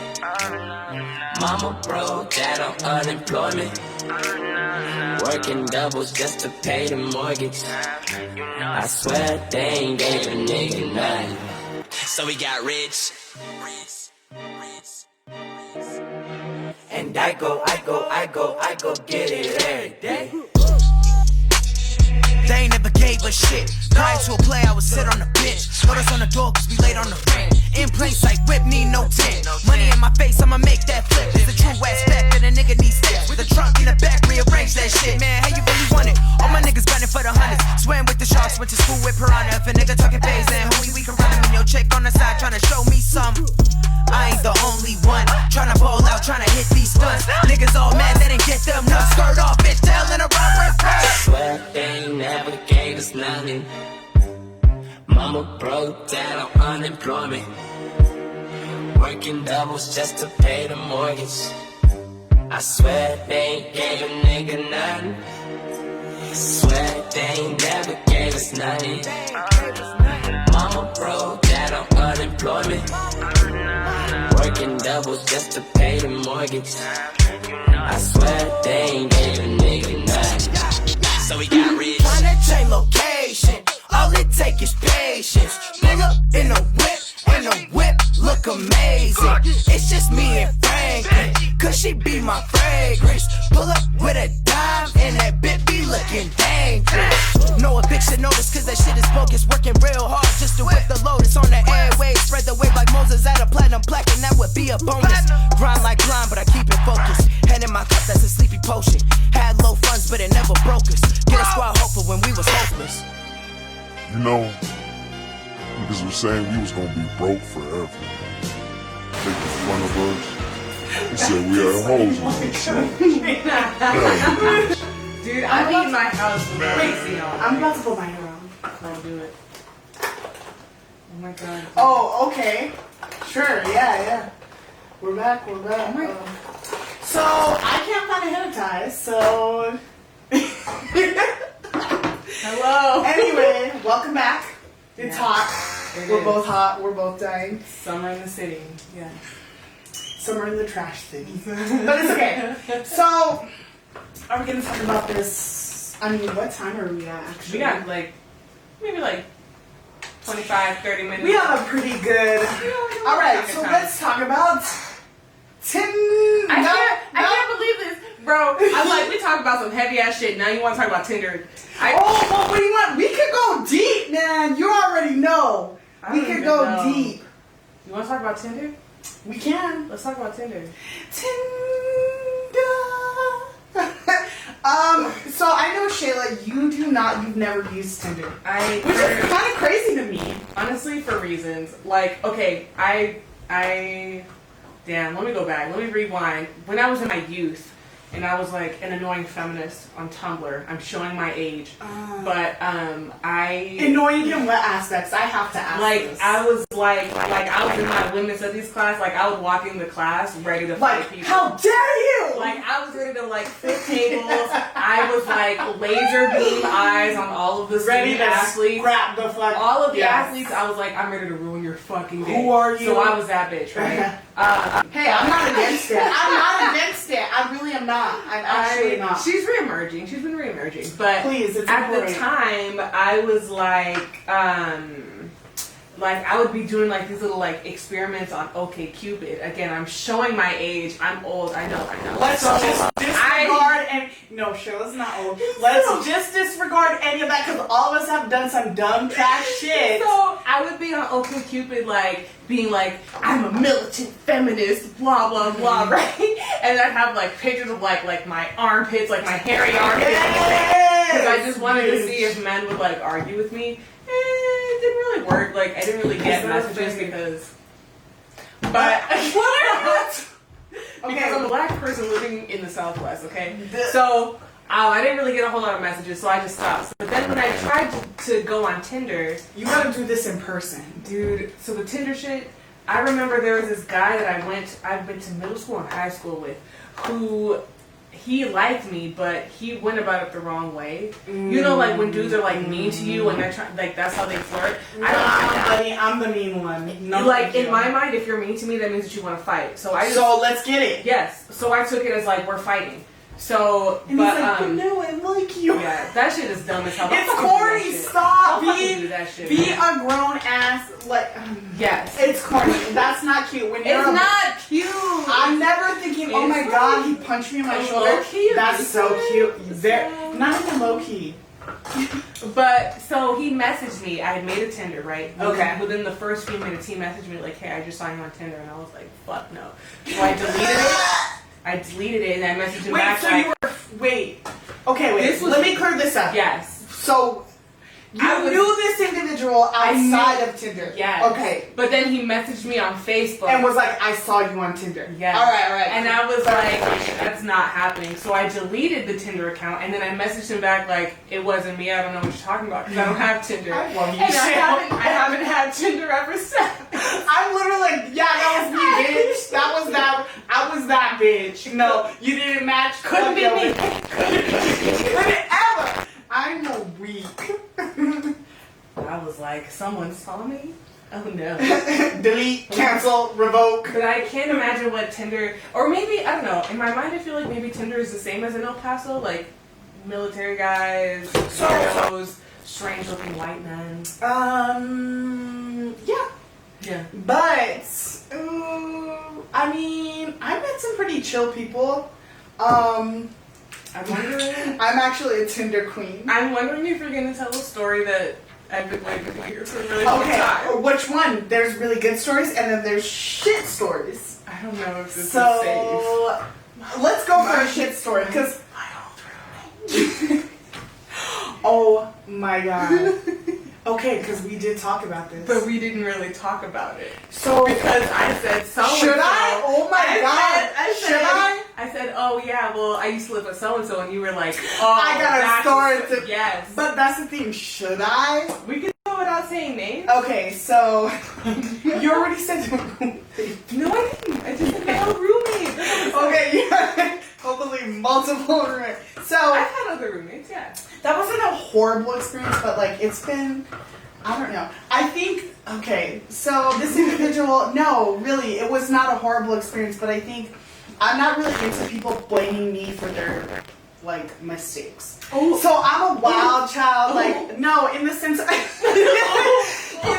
Mama broke down on unemployment, working doubles just to pay the mortgage. I swear they ain't gave a nigga nothing. So we got rich. And I go get it every day. They ain't never gave a shit. Prior to a play, I would sit on the bench. Notice on the door, cause we laid on the rent. In place like whip, need no tent. Money in my face, I'ma make that flip. It's the true aspect that a nigga needs steps. With a trunk in the back, rearrange that shit. Man, how you really want it? All my niggas gunning for the hundreds. Swam with the sharks, went to school with piranha. If a nigga talking bass, then homie, we can run him. And your chick on the side trying to show me some. I ain't the only one tryna bowl out, tryna hit these stunts. Niggas all mad, they didn't get them nuts. Skirt off, bitch, telling a rock. Swear they ain't never gave us nothing. Mama broke down on unemployment, working doubles just to pay the mortgage. I swear they ain't gave a nigga nothing. Swear they ain't never gave us nothing. Mama broke, dad on unemployment. Working doubles just to pay the mortgage. I swear they ain't gave a nigga nothing. So we got rich. Find that chain location. All it take is patience. Nigga in a whip, look amazing. It's just me and Franklin, cause she be my fragrance. Pull up with a dime and that bit be looking dangerous. No eviction notice cause that shit is bogus. Working real hard just to whip the lotus on the airwaves. Spread the wave like Moses at a platinum plaque, and that would be a bonus. Grind like blind, but I keep it focused. Hand in my cup, that's a sleepy potion. Had low funds, but it never broke us. Get a squad hopeful when we was hopeless. You know, niggas was saying we was gonna be broke forever. Make the fun of us. They said we had hoes in this shit. Dude, I'm leaving my house with crazy on. I'm about to put my hair on. Don't do it. Oh my god. Oh, okay. Sure, yeah. We're back. Oh my god. So, I can't find a hair tie, so... Hello. Anyway, welcome back. It's hot. We're is. both hot. We're both dying. Summer in the city. Yeah. Somewhere in the trash city. But it's okay. So, are we going to talk about this? I mean, what time are we at, actually? We got maybe 25, 30 minutes. We have a pretty good... All right, so let's talk about... I can't believe this. Bro, I'm like, we talk about some heavy ass shit. Now you want to talk about Tinder. Well, what do you want? We could go deep, man. You already know. We could go deep. You want to talk about Tinder? We can. Let's talk about Tinder. Tinder. So I know, Shayla, you've never used Tinder. Which is kind of crazy to me. Honestly, for reasons. Like, okay, damn, let me go back. Let me rewind. When I was in my youth, and I was like an annoying feminist on Tumblr. I'm showing my age, but annoying in what aspects? I have to ask. Like I was like I was in my women's studies class. Like I would walk in the class ready to fight people. How dare you! Like I was ready to flip tables. I was like laser beam eyes on all of the student athletes. Grab the fuck. All of the athletes. I was like, I'm ready to ruin your fucking day. Who are you? So I was that bitch, right? Hey, I'm not against it. I'm not against it. I really am not. I'm actually not. She's reemerging. She's been reemerging. But please, it's at important. the time, I was like I would be doing these little experiments on OkCupid. Again, I'm showing my age. I'm old. I know. Let's just disregard no, Shayla's not old. Let's just disregard any of that because all of us have done some dumb trash shit. So I would be on OkCupid being like, I'm a militant feminist, blah blah blah, right? And I'd have pictures of my armpits, my hairy armpits, because I just wanted to see if men would argue with me. It didn't really work. I didn't really get messages because. But what? Because I'm a black person living in the Southwest. Okay, so. I didn't really get a whole lot of messages, so I just stopped. But then when I tried to go on Tinder... You gotta do this in person. Dude, so the Tinder shit, I remember there was this guy that I went to middle school and high school with, who, he liked me, but he went about it the wrong way. You know, when dudes are mean to you and they're trying, that's how they flirt. I'm the mean one. No, in my mind, if you're mean to me, that means that you want to fight. So let's get it. Yes. So I took it as we're fighting. So, and but he's like, no, I like you. Yeah, that shit is dumb as hell. It's corny. Stop. Be a grown ass. Yes. It's corny. That's not cute. When it's not cute. I'm never thinking, oh my god, he punched me in my shoulder. That's so cute. Not even low key. But so he messaged me. I had made a Tinder, right? Okay. Within the first few minutes, he messaged me hey, I just saw you on Tinder, and I was like, fuck no. So I deleted it. And I messaged him back. Wait. Let me clear this up. Yes. So you knew this individual outside of Tinder. Yes. Okay. But then he messaged me on Facebook and was like, I saw you on Tinder. Yeah. All right. And I was like, that's not happening. So I deleted the Tinder account, and then I messaged him back it wasn't me. I don't know what you're talking about because I don't have Tinder. I love you. And I haven't had Tinder ever since. I'm literally that was me, bitch. I was that bitch. No, you didn't match. Couldn't be me. Couldn't ever. I was like, someone saw me? Oh no. Delete, cancel, revoke. But I can't imagine what Tinder, or maybe, I don't know, in my mind I feel like maybe Tinder is the same as in El Paso, like military guys, those strange looking white men. Yeah. Yeah. But, I mean, I met some pretty chill people. I'm actually a Tinder queen. I'm wondering if you're going to tell a story that I've been waiting to hear for a really long time. Okay, which one? There's really good stories and then there's shit stories. I don't know if this is So, safe. let's go for a shit story, because... Oh my god. Okay, because we did talk about this. But we didn't really talk about it. So, because I said so. Should I? Oh my god. Should I? I said, oh yeah, well, I used to live with so-and-so, and you were like, oh, I got a story to... Yes. But that's the thing, should I? We can go without saying names. Okay, so... You already said... No, I didn't. I just said my old roommate. Okay, yeah. Hopefully multiple roommates. So... I've had other roommates, yeah. That wasn't a horrible experience, but like, it's been... I don't know. I think... Okay, so this individual... No, really, it was not a horrible experience, but I think... I'm not really into people blaming me for their, like, mistakes. Oh. So I'm a wild child, like, no, in the sense of, in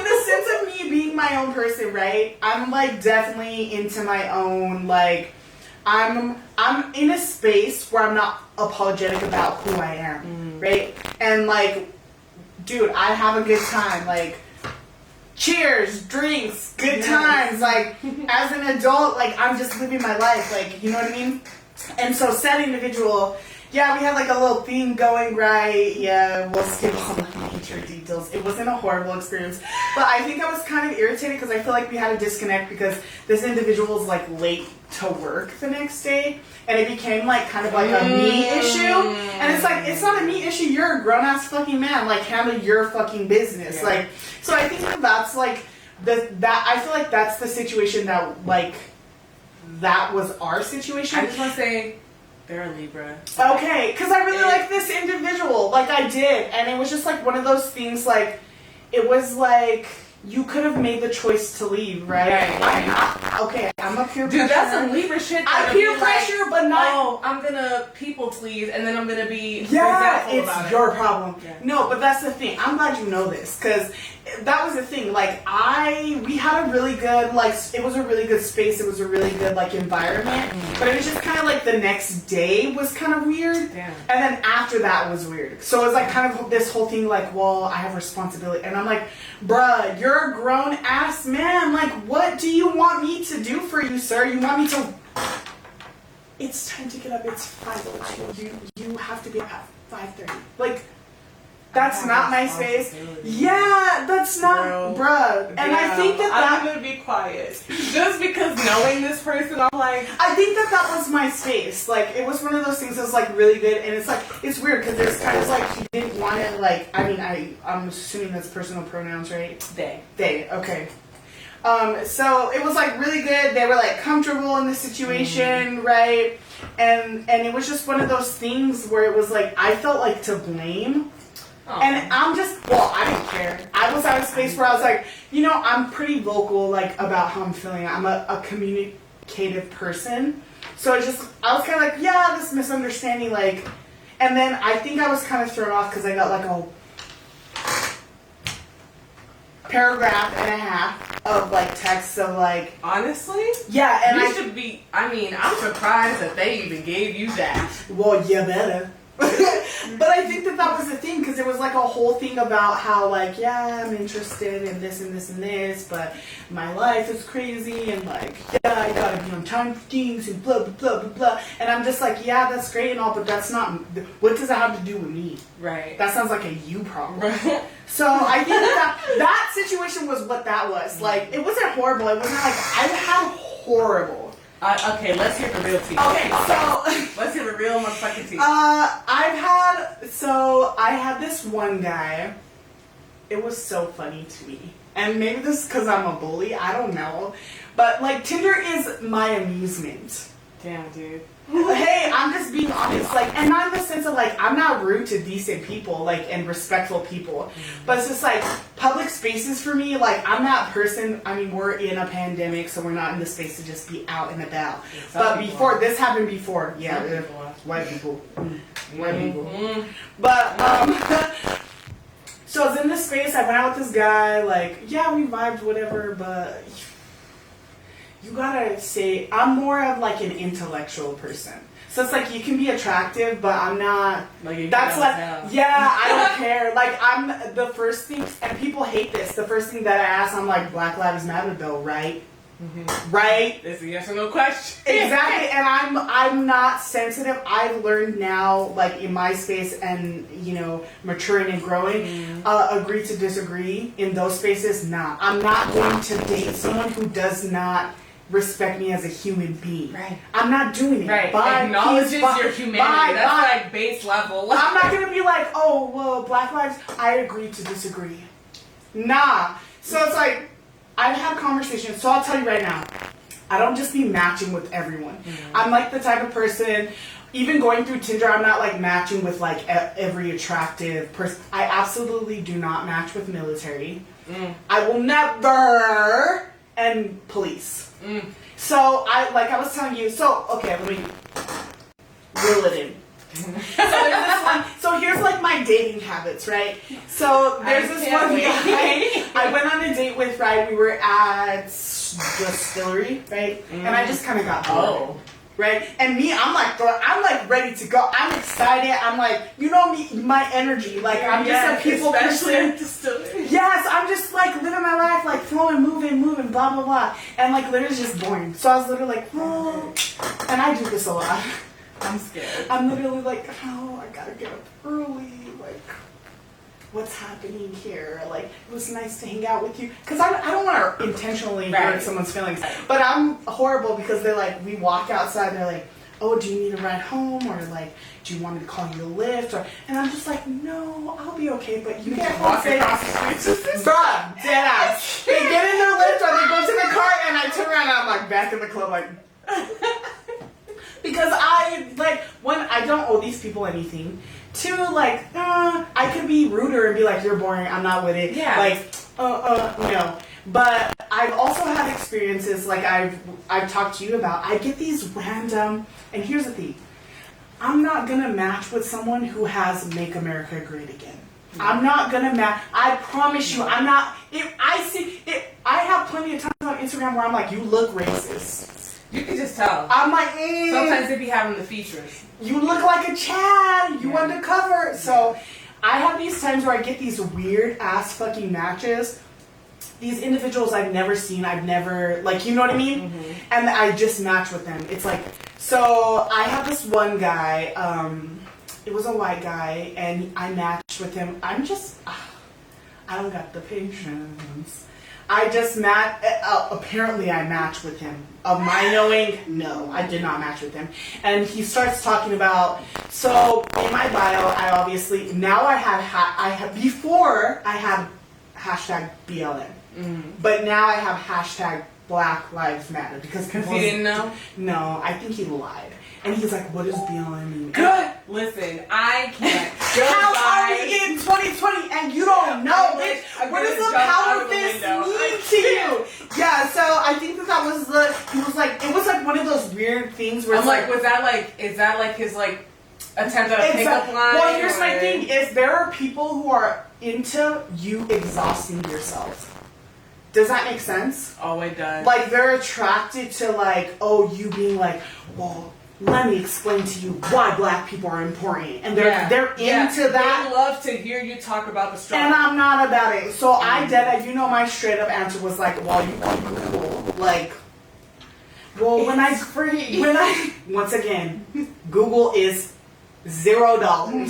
the sense of me being my own person, right? I'm, like, definitely into my own, like, I'm in a space where I'm not apologetic about who I am, right? And, like, dude, I have a good time, like, cheers, drinks, good times, like, as an adult, like, I'm just living my life, like, you know what I mean? And so, said individual, yeah, we had, like, a little thing going, right, yeah, we'll skip all the major details. It wasn't a horrible experience, but I think I was kind of irritated because I feel like we had a disconnect because this individual was, like, late to work the next day, and it became, like, kind of like a me issue, and it's like, it's not a me issue, you're a grown-ass fucking man, like, handle your fucking business, like, so I think that's, like, I feel like that's the situation that, like, that was our situation. I just want to say, they're a Libra. Okay, because I really like this individual, like, I did, and it was just, like, one of those things, like, it was, like, you could have made the choice to leave, right? Okay, I'm a peer pressure. Dude, that's some Libra shit. I peer pressure, like, but not... Oh, I'm gonna people please, and then I'm gonna be yeah, resentful about it's your it. problem. Yeah. No, but that's the thing. I'm glad you know this, because that was the thing. Like, we had a really good, like, it was a really good space. It was a really good, like, environment. But it was just kind of like the next day was kind of weird. Damn. And then after that was weird. So it was like kind of this whole thing, like, well, I have responsibility. And I'm like, bruh, you're a grown ass man. Like, what do you want me to do for you, sir? You want me to... It's time to get up. It's 5:02. You have to be at 5:30. Like, that's not my space. Yeah, that's not, bruh. And I think that I'm gonna be quiet just because knowing this person, I'm like, I think that was my space. Like, it was one of those things that was like really good, and it's like it's weird because there's kind of like he didn't want it. Like, I mean, I'm assuming that's personal pronouns, right? They. Okay. So it was like really good. They were like comfortable in the situation, right? And it was just one of those things where it was like I felt like to blame. And I'm just, well, I didn't care. I was at a space where I was like, you know, I'm pretty vocal, like, about how I'm feeling. I'm a communicative person. So I was kind of like, yeah, this misunderstanding, like, and then I think I was kind of thrown off because I got like a paragraph and a half of like text of like, honestly? Yeah, and you should be, I mean, I'm surprised that they even gave you that. Well, you better. But I think that was the thing because it was like a whole thing about how like, yeah, I'm interested in this and this and this, but my life is crazy and like, yeah, I gotta be on time for things and blah blah blah blah blah. And I'm just like, yeah, that's great and all, but that's not. What does that have to do with me? Right. That sounds like a you problem. Right. So I think that situation was what that was. Like, it wasn't horrible. It wasn't like I had horrible. Okay, let's hear the real tea. Okay, so let's hear the real motherfucking tea. I had this one guy. It was so funny to me, and maybe this is because I'm a bully. I don't know, but like Tinder is my amusement. Damn, dude. Hey, I'm just being honest, like, and not in the sense of like I'm not rude to decent people, like, and respectful people, but it's just like public spaces for me. Like, I'm that person. I mean, we're in a pandemic, so we're not in the space to just be out and about. But before this happened, before, yeah, white people, white people. But so I was in this space. I went out with this guy. Like, yeah, we vibed, whatever, but. You gotta say, I'm more of like an intellectual person. So it's like you can be attractive, but I'm not. Like that's like, yeah, I don't care. Like, I'm the first thing, and people hate this. The first thing that I ask, I'm like, Black Lives Matter, though, right? Mm-hmm. Right? It's a yes or no question. Exactly, and I'm not sensitive. I've learned now, like in my space, and you know, maturing and growing. Agree to disagree in those spaces. Nah, I'm not going to date someone who does not respect me as a human being. Right. I'm not doing it. Right. Bye, Acknowledges peace, bye, your humanity. bye, That's bye. like base level. I'm not gonna be like, oh well, Black Lives. I agree to disagree. Nah. So it's like I've had conversations. So I'll tell you right now, I don't just be matching with everyone. I'm like the type of person. Even going through Tinder, I'm not like matching with like every attractive person. I absolutely do not match with military. I will never. And police. So I was telling you. So okay, let me reel it in. So there's this one. So here's like my dating habits, right? So there's this one guy I went on a date with. Right, we were at Distillery, right, and I just kind of got bored. Right, and me, I'm like ready to go. I'm excited. I'm like, you know me, my energy. Like I'm just a people person. Yes, I'm just like living my life, like flowing, moving, blah blah blah, and like literally just boring. So I was literally like, oh, and I do this a lot. I'm scared. I'm literally like, oh, I gotta get up early. Like, what's happening here? Like, it was nice to hang out with you. Because I don't want to intentionally hurt someone's feelings. But I'm horrible because they're like, we walk outside and they're like, oh, do you need a ride home? Or like, do you want me to call you a lift? And I'm just like, no, I'll be okay. But you can't walk across the street. Bruh, dead ass. They get in their lift or they go to the car and I turn around and I'm like back in the club like... Because I don't owe these people anything. Two, like, I could be ruder and be like, you're boring, I'm not with it. Yeah. Like, no. But I've also had experiences, like I've talked to you about, I get these random, and here's the thing. I'm not gonna match with someone who has Make America Great Again. I'm not gonna match, I promise you, I'm not, I have plenty of times on Instagram where I'm like, you look racist. You can just tell. I'm like, sometimes they be having the features. You look like a Chad. You undercover. So I have these times where I get these weird ass fucking matches. These individuals I've never seen. I've never, like, you know what I mean? And I just match with them. It's like, so I have this one guy. It was a white guy, and I matched with him. I'm just, I don't got the patience. I just apparently I matched with him. Of my knowing, no, I did not match with him. And he starts talking about, so in my bio, I obviously, now before I had hashtag BLM. But now I have hashtag Black Lives Matter. Because he didn't know? No, I think he lied. And he's like, what does BLM mean? Good. Listen, I can't. How are we in 2020 and you don't know it? What does the power fist mean to you? Yeah, so I think that was it was like one of those weird things where I'm like, is that like his like attempt at a pickup line? Well, here's my thing is there are people who are into you exhausting yourself. Does that make sense? Oh, it does. Like they're attracted to like, oh, you being like, well, let me explain to you why black people are important. And they're into that. They love to hear you talk about the struggle. And I'm not about it. So I did, my straight up answer was like, well, you Google. Like, well, once again, Google is $0.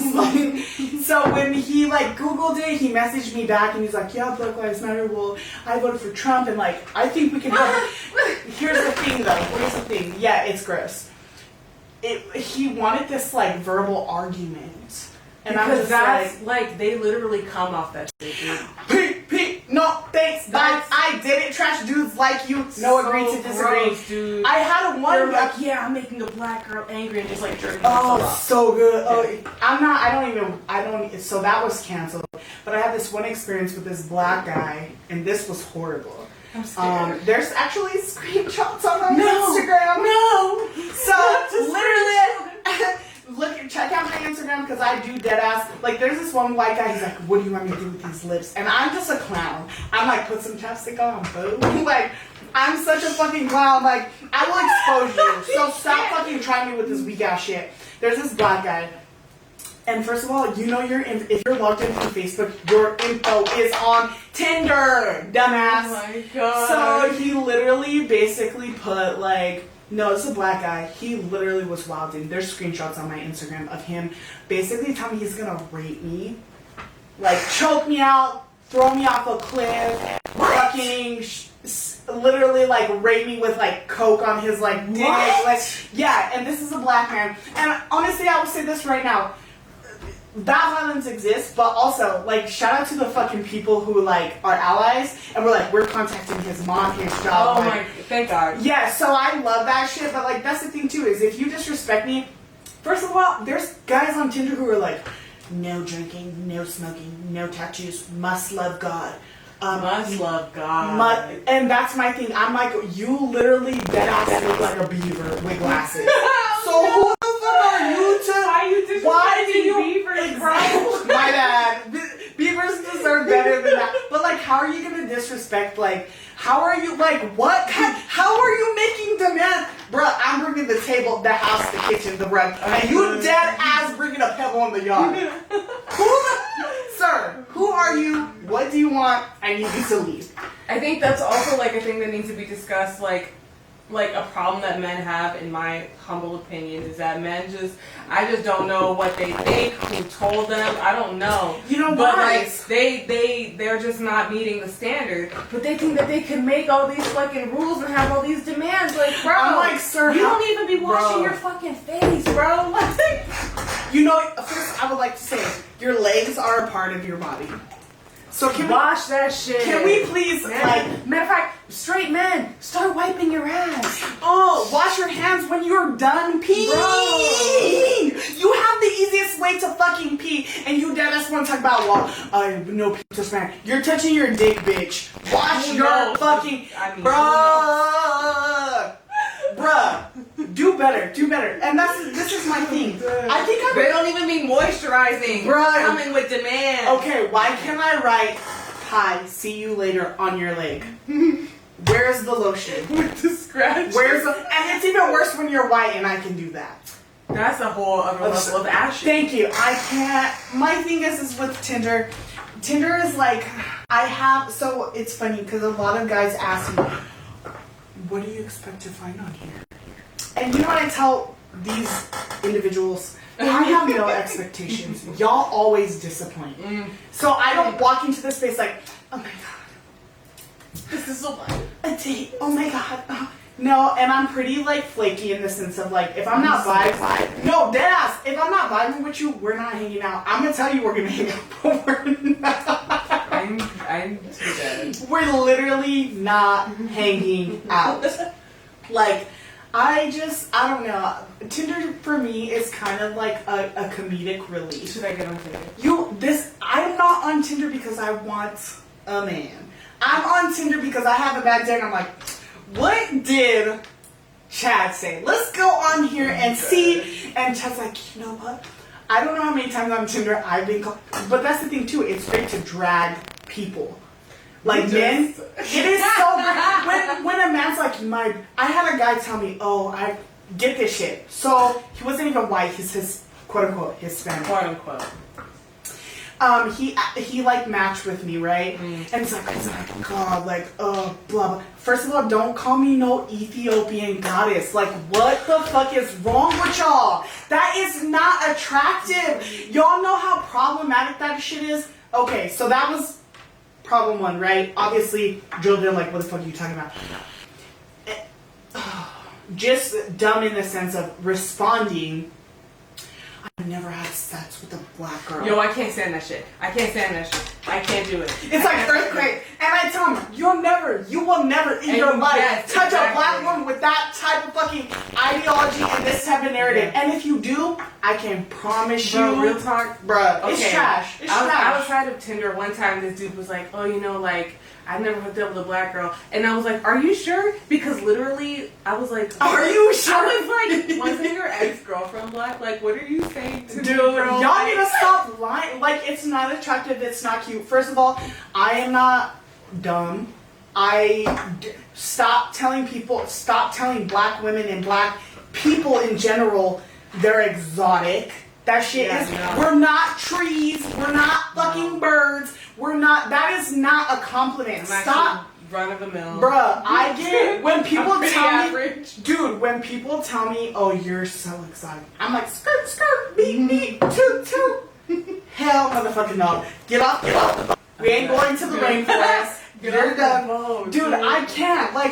So when he like Googled it, he messaged me back and he's like, yeah, Black Lives Matter. Well, I voted for Trump and like, I think we can have Here's the thing though. Yeah, it's gross. He wanted this like verbal argument. And because I'm just that's like they literally come off that shit. No, thanks. Bye. I I didn't trash dudes like you. No, So agree to disagree. gross, dude. I had one They're guy. like, yeah, I'm making a black girl angry and just like jerking Oh, herself off. so good. Oh, I don't. So that was canceled. But I had this one experience with this black guy, and this was horrible. I'm scared. There's actually screenshots on my No. Instagram. No. So literally, check out my Instagram because I do dead ass. Like, there's this one white guy. He's like, "What do you want me to do with these lips?" And I'm just a clown. I'm like, "Put some chapstick on, boo." Like, I'm such a fucking clown. Like, I will expose you. So stop fucking trying me with this weak ass shit. There's this black guy. And first of all, you know if you're logged in through Facebook, your info is on Tinder, dumbass. Oh my god. So he literally basically put like, no, it's a black guy. He literally was wilding. There's screenshots on my Instagram of him basically telling me he's gonna rape me, like choke me out, throw me off a cliff, fucking literally like rape me with like coke on his like dick. Like, yeah, and this is a black man. And honestly, I will say this right now. That violence exists, but also, like, shout out to the fucking people who, like, are allies, and we're contacting his mom, his job. Oh like, my, thank God. yeah, so I love that shit, but, like, that's the thing, too, is if you disrespect me, first of all, there's guys on Tinder who are like, no drinking, no smoking, no tattoos, must love God. Must love God. And that's my thing. I'm like, you literally dead ass look like a beaver with glasses. So who the fuck are you to? Why do you beavers, bro? My bad. Beavers deserve better than that. But like, how are you gonna disrespect? Like, how are you like what? How are you making demands, bruh? I'm bringing the table, the house, the kitchen, the rug, and you dead ass bringing a pebble in the yard. Sir, who are you? What do you want? I need you to leave. I think that's also like a thing that needs to be discussed. Like a problem that men have, in my humble opinion, is that I just don't know what they think, who told them, I don't know. You know but why? like they're just not meeting the standard. But they think that they can make all these fucking rules and have all these demands. Like, bro, I'm like, sir, you how- don't even be washing bro. your fucking face, bro. Like, You know, first I would like to say, your legs are a part of your body. So can wash that shit. Can we please, Man. like, Matter of fact, straight men, start wiping your ass. oh, wash your hands when you're done peeing. Bro. You have the easiest way to fucking pee, and you dead ass want to talk about, well, I have no pee man. You're touching your dick, bitch. Wash Who your knows? fucking, I mean, bruh, do better, and this is my thing. I think I'm. They don't even be moisturizing. Bruh. Coming with demand. Okay, why can't I write, hi, see you later on your leg? Where's the lotion? With the scratch. And it's even worse when you're white and I can do that. That's a whole other level of action. Thank you. I can't. My thing is with Tinder. Tinder is like, so it's funny because a lot of guys ask me, what do you expect to find on here? And you know what I tell these individuals? I have no expectations. Y'all always disappoint. So I don't walk into this space like, oh my God, This is so fun. a date. Oh my God. No, and I'm pretty like flaky in the sense of like, if I'm not vibing, no, deadass. If I'm not vibing with you, we're not hanging out. I'm gonna tell you we're gonna hang out, but we're not. I'm too dead. We're literally not hanging out. Like, I don't know. Tinder for me is kind of like a comedic relief. Should I get on Tinder? I'm not on Tinder because I want a man. I'm on Tinder because I have a bad day and I'm like, what did Chad say? Let's go on here and see. And Chad's like, you know what? I don't know how many times on Tinder I've been called, but that's the thing too. It's great to drag people. Like men, it is so great. When a man's like, I had a guy tell me, oh, I get this shit. So he wasn't even white. He's his quote unquote Hispanic. Quote unquote. He like matched with me, right? And it's like, God, like, blah, blah. First of all, don't call me no Ethiopian goddess. Like, what the fuck is wrong with y'all? That is not attractive. Y'all know how problematic that shit is? Okay, so that was problem one, right? Obviously, drilled in like, what the fuck are you talking about? Just dumb in the sense of responding. I never had sex with a black girl. Yo, I can't stand that shit. I can't do it. It's like earthquake. And I tell him, you will never in your life touch a black woman with that type of fucking ideology and this type of narrative. And if you do, I can promise you. Real talk. Bruh, Okay. it's trash. It's trash. Outside of Tinder, one time this dude was like, oh, you know, like, I've never hooked up with a black girl. And I was like, are you sure? Because literally, I was like, are you sure? I was like, wasn't your ex-girlfriend black? Like, what are you saying to me, Dude, bro? y'all need to stop lying. Like, it's not attractive. It's not cute. First of all, I am not dumb. Stop telling black women and black people in general they're exotic. That shit is, we're not trees, we're not fucking birds, that is not a compliment. Stop. Run of the mill. Bruh, I get, when people tell me, dude, when people tell me, oh, you're so exotic, I'm like, skirt, skirt, beep, beep, toot, toot. Hell motherfucking no. Get off. We ain't going to the rainforest. You're done. Dude, I can't. Like,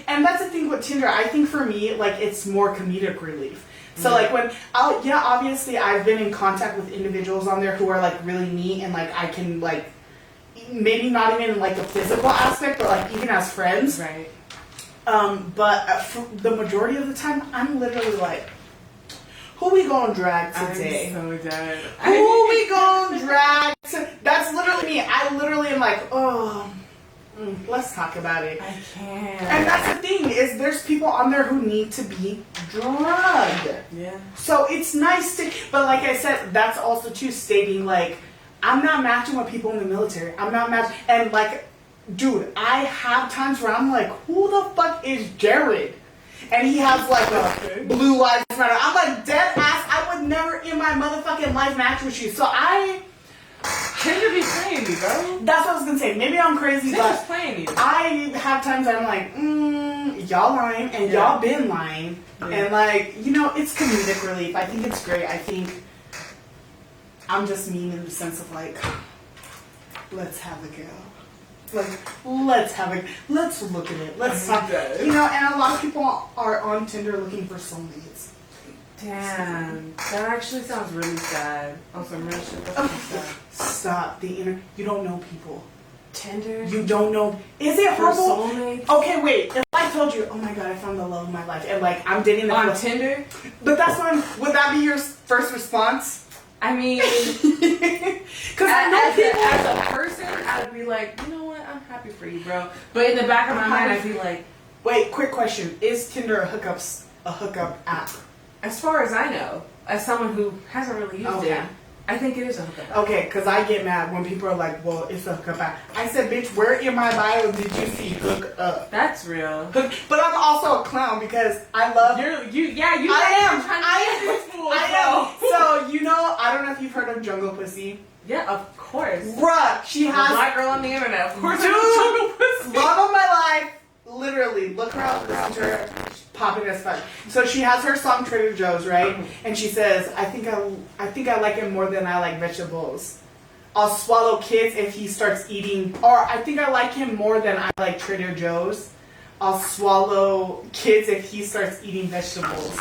and that's the thing with Tinder. I think for me, like, it's more comedic relief. So, like, obviously I've been in contact with individuals on there who are, like, really neat and, like, I can, like, maybe not even in, like, the physical aspect, but, like, even as friends. Right. But for the majority of the time, I'm literally like, who we gonna drag today? I'm so dead. Who we gonna drag today? That's literally me. I literally am like, let's talk about it. I can't. And that's the thing, is there's people on there who need to be drugged. Yeah. So it's nice to, but like I said, that's also too stating, like, I'm not matching with people in the military. I'm not matching, and like, dude, I have times where I'm like, who the fuck is Jared? And he has like a Blue Lives Matter. I'm like, dead ass, I would never in my motherfucking life match with you. So Tinder be playing me, bro. That's what I was gonna say. Maybe I'm crazy, Tinder's but playing you. I have times that I'm like, y'all lying, and y'all been lying. Yeah. And like, you know, it's comedic relief. I think it's great. I think I'm just mean in the sense of like, let's have a go. Like, let's look at it. Let's talk. You know, and a lot of people are on Tinder looking for soulmates. Damn, that actually sounds really sad. On some real shit, that's really sad. Stop. You don't know people. Tinder? You don't know. Is it for horrible? soulmates? Okay, wait. If I told you, oh my god, I found the love of my life, and like I'm dating on Tinder, but that's when would that be your first response? I mean, because I know people as a person, I'd be like, you know what, I'm happy for you, bro. But in the back of my mind, I'd be like, wait, quick question: is Tinder a hookup app? As far as I know, as someone who hasn't really used it, I think it is a hookup app. Okay, because I get mad when people are like, well, it's a hookup app. I said, bitch, where in my bio did you see hook up? That's real. But I'm also a clown because I love... I am. So, you know, I don't know if you've heard of Jungle Pussy. Yeah, of course. Bruh, she has... black girl on the internet, of course. Dude, Jungle Pussy. Love of my life. Literally, look her up, listen to her. Popping as fuck. So she has her song Trader Joe's, right? And she says, I think I like him more than I like vegetables. I'll swallow kids if he starts eating, or I think I like him more than I like Trader Joe's. I'll swallow kids if he starts eating vegetables.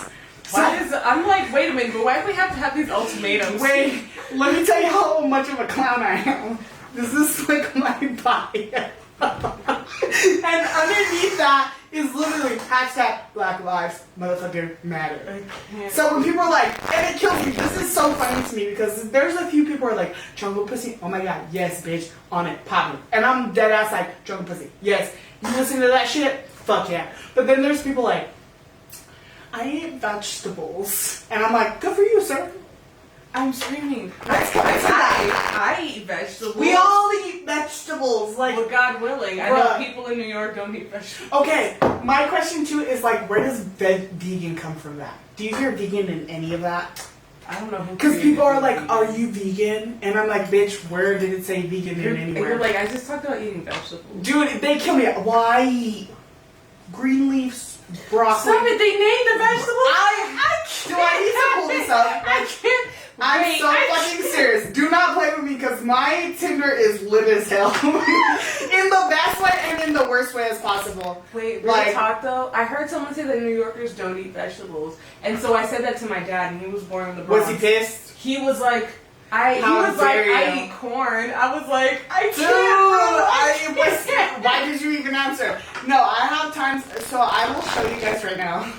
I'm like, wait a minute, but why do we have to have these ultimatums? Wait, let me tell you how much of a clown I am. This is like my bio. And underneath that is literally hashtag Black Lives Motherfucking Matter. So when people are like, and it kills me, this is so funny to me because there's a few people who are like, Jungle Pussy, oh my god, yes bitch, on it, popping. And I'm dead ass like, Jungle Pussy, yes. You listen to that shit? Fuck yeah. But then there's people like, I eat vegetables. And I'm like, good for you, sir. I'm screaming. I eat vegetables. We all eat vegetables. Like, well, God willing. I know people in New York don't eat vegetables. Okay, my question too is like, where does vegan come from that? Do you hear vegan in any of that? I don't know. Because people are like, are you vegan? And I'm like, bitch, where did it say vegan in anywhere? You're like, I just talked about eating vegetables. Dude, they kill me. Why green leaves, broccoli? Stop it, they named the vegetables. Do I need to pull this up? I can't. I'm so fucking serious. Do not play with me because my Tinder is lit as hell. In the best way and in the worst way as possible. Wait, real talk though. I heard someone say that New Yorkers don't eat vegetables, and so I said that to my dad, and he was born in the Bronx. Was he pissed? He was like, I eat corn. I was like, I can't. Why did you even answer? No, I have times. So I will show you guys right now.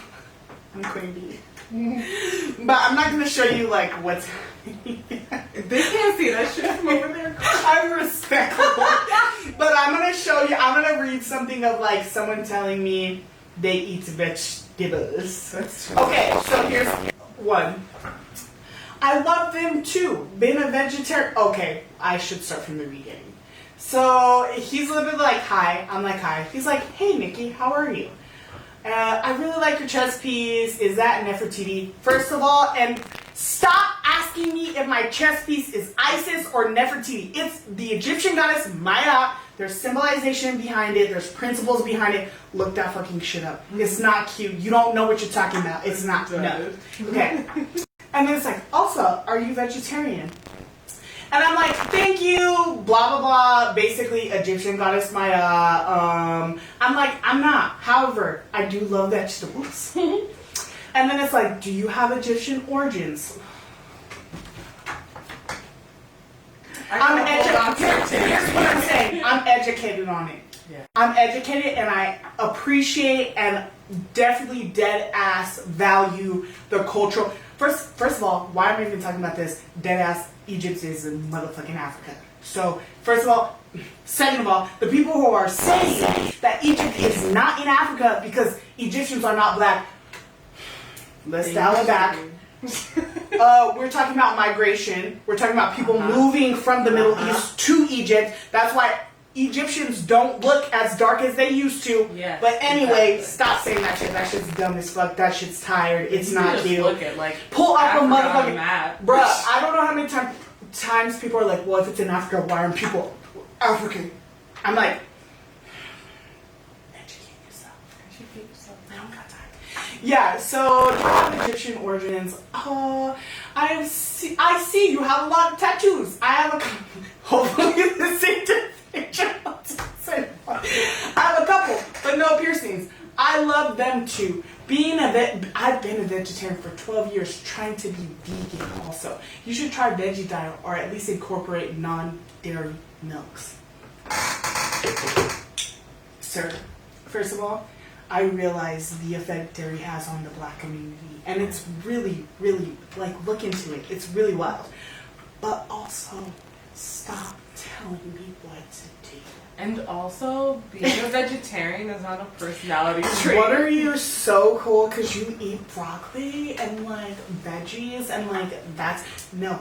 I'm Queen Bee. But I'm not gonna show you like what's happening. They can't see that shit from over there. I'm respectful. But I'm gonna show you, I'm gonna read something of like someone telling me they eat vegetables. Okay, so here's one. I love them too. Being a vegetarian. Okay, I should start from the beginning. So he's a little bit like, hi. I'm like, hi. He's like, hey Nikki, how are you? I really like your chest piece. Is that Nefertiti? First of all, and stop asking me if my chest piece is Isis or Nefertiti. It's the Egyptian goddess Maya. There's symbolization behind it. There's principles behind it. Look that fucking shit up. It's not cute. You don't know what you're talking about. It's not. No. Okay. And then it's like, also, are you vegetarian? And I'm like, thank you, blah, blah, blah. Basically, Egyptian goddess Maya. I'm like, I'm not. However, I do love vegetables. And then it's like, do you have Egyptian origins? I'm educated. Here's what I'm saying. I'm educated on it. Yeah. I'm educated and I appreciate and definitely dead ass value the cultural. First of all, why am I even talking about this? Dead ass Egypt is in motherfucking Africa. So, first of all, second of all, the people who are saying that Egypt is not in Africa because Egyptians are not black, let's dial it back. We're talking about migration. We're talking about people moving from the Middle East to Egypt. That's why Egyptians don't look as dark as they used to. Yes, but anyway, stop saying that shit. That shit's dumb as fuck. That shit's tired. It's not cute. Look at, like, pull up Africa a motherfucking map. Bruh, I don't know how many times people are like, well, if it's in Africa, why aren't people African? I'm like, educate yourself. Educate yourself. I don't got time. Yeah, so you have Egyptian origins. I see you have a lot of tattoos. I have a couple. Hopefully the same picture. I have a couple, but no piercings. I love them too. I've been a vegetarian for 12 years, trying to be vegan also. You should try veggie diet or at least incorporate non-dairy milks. Sir, first of all, I realize the effect dairy has on the black community, and it's really, really, like, look into it. It's really wild. But also, stop telling me what to do. And also, being a vegetarian is not a personality trait. What are you so cool because you eat broccoli and like veggies and like that's no.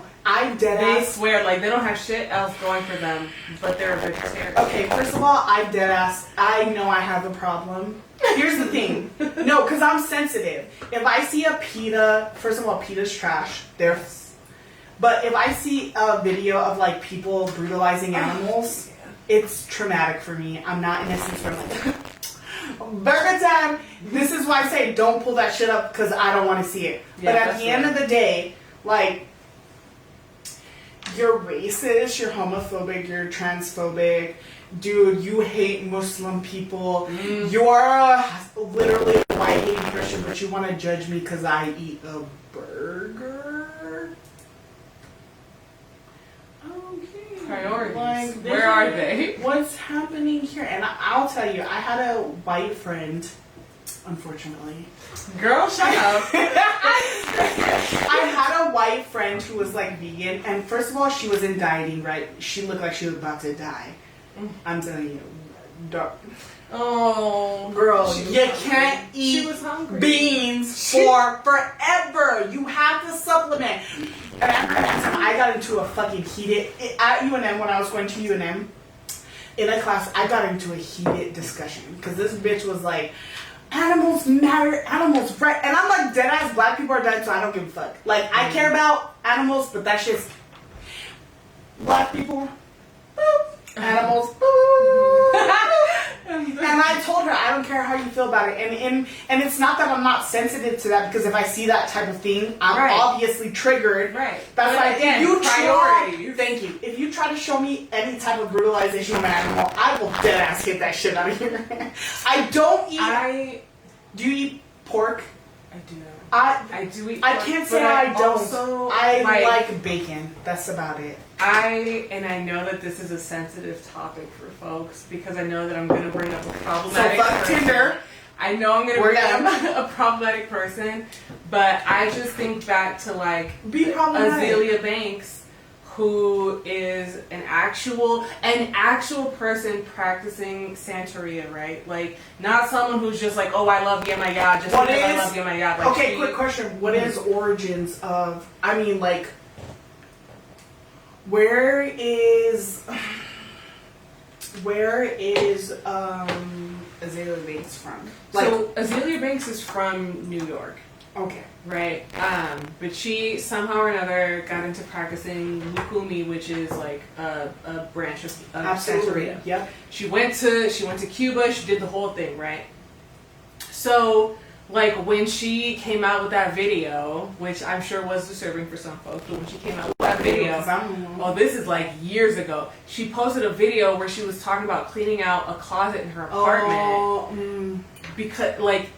They swear like they don't have shit else going for them, but they're a vegetarian. Okay, first of all, I dead ass. I know I have a problem. Here's the thing. No, because I'm sensitive. If I see a pita, first of all, pita's trash. But if I see a video of like people brutalizing animals. It's traumatic for me. I'm not innocent for like burger time. This is why I say don't pull that shit up because I don't want to see it. Yeah, but at the end of the day, like, you're racist, you're homophobic, you're transphobic. Dude, you hate Muslim people. You're literally a white hating Christian, but you want to judge me because I eat a burger? Priorities. Like, where are they? What's happening here? And I'll tell you, I had a white friend, unfortunately. Girl, shut up. I had a white friend who was like vegan, and first of all, she was in dieting, right? She looked like she was about to die. I'm telling you. Oh, girl, you can't eat beans for forever. You have to supplement. And I got into a fucking heated at UNM when I was going to UNM. In a class, I got into a heated discussion because this bitch was like, "Animals matter, animals right," and I'm like, dead ass. Black people are dead, so I don't give a fuck. Like, I care about animals, but that shit's black people. Boop. Animals. Boop. And I told her, I don't care how you feel about it. And it's not that I'm not sensitive to that, because if I see that type of thing, I'm obviously triggered. Right. That's but like, again, if you priorities. thank you. If you try to show me any type of brutalization of an animal, I will dead ass get that shit out of here. I don't eat. Do you eat pork? I do. I do eat pork. I can't say I don't. Also, I like bacon. That's about it. I know that this is a sensitive topic for folks, because I know that I'm going to bring up a problematic person. Tinder. I know I'm going to bring up a problematic person, but I just think back to like Azealia Banks, who is an actual person practicing Santeria, right? Like, not someone who's just like, oh, I love you, my God, just because I love you, my God. Like, okay, quick question. What is origins of, I mean, like, where is Azealia Banks from? Like, so Azealia Banks is from New York. Okay. Right. But she somehow or another got into practicing Lukumi, which is like a branch of Santeria. Yep. She went to Cuba, she did the whole thing, right? So, like, when she came out with that video, which I'm sure was disturbing for some folks, but when she came out with that video, this is like years ago, she posted a video where she was talking about cleaning out a closet in her apartment. Because, like,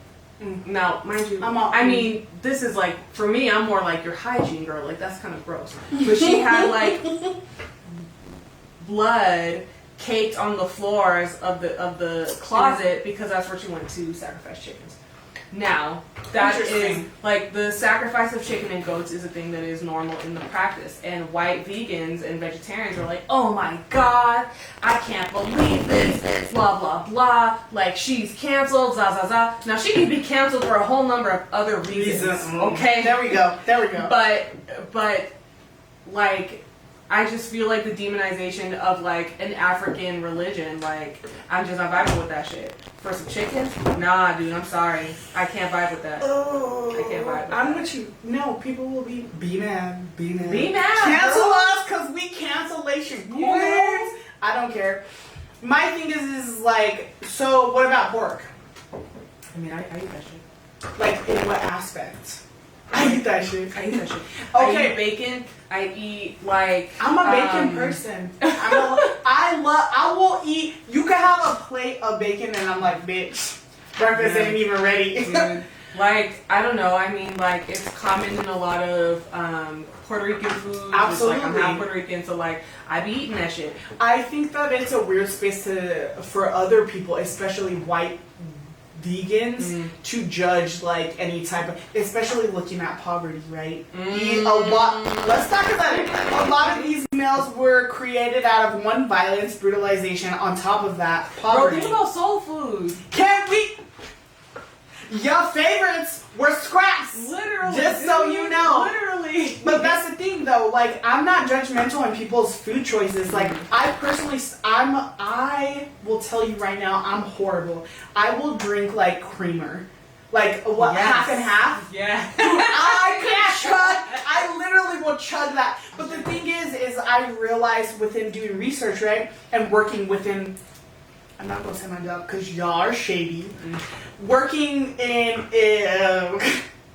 now, mind you, I mean, this is like, for me, I'm more like your hygiene girl. Like, that's kind of gross. But she had, like, blood caked on the floors of the closet because that's where she went to sacrifice chickens. Now, that is, like, the sacrifice of chicken and goats is a thing that is normal in the practice. And white vegans and vegetarians are like, oh my God, I can't believe this, blah, blah, blah. Like, she's canceled, za, za, za. Now, she can be canceled for a whole number of other reasons, okay? There we go. But, like, I just feel like the demonization of, like, an African religion, like, I'm just not vibing with that shit. For some chickens? Nah, dude, I'm sorry. I can't vibe with that. Oh, I can't vibe with I'm that. with you. No, people will be mad. Be mad. Be mad, Cancel girl. us because we cancellation queens. I don't care. My thing is like, so what about pork? I mean, I eat that shit. Like, in what aspect? I eat that shit. I eat that shit. Okay. I eat bacon. I eat, like... I'm a bacon person. I will eat... You can have a plate of bacon and I'm like, bitch, breakfast ain't even ready. Dude. Like, I don't know. I mean, like, it's common in a lot of Puerto Rican food. Absolutely. Like, I'm half Puerto Rican, so, like, I be eating that shit. I think that it's a weird space for other people, especially white vegans, to judge like any type of, especially looking at poverty, right? Let's talk about it. A lot of these meals were created out of one, violence, brutalization. On top of that, poverty. Bro, think about soul food. Can we? Your favorites were scraps. Literally. Just so you know. Literally. But that's the thing though, like, I'm not judgmental on people's food choices. Like, I personally, I will tell you right now, I'm horrible. I will drink like creamer. Like, what, half and half? Yeah. I literally will chug that. But the thing is I realized within doing research, right, and working within, I'm not gonna say my job because y'all are shady. Working in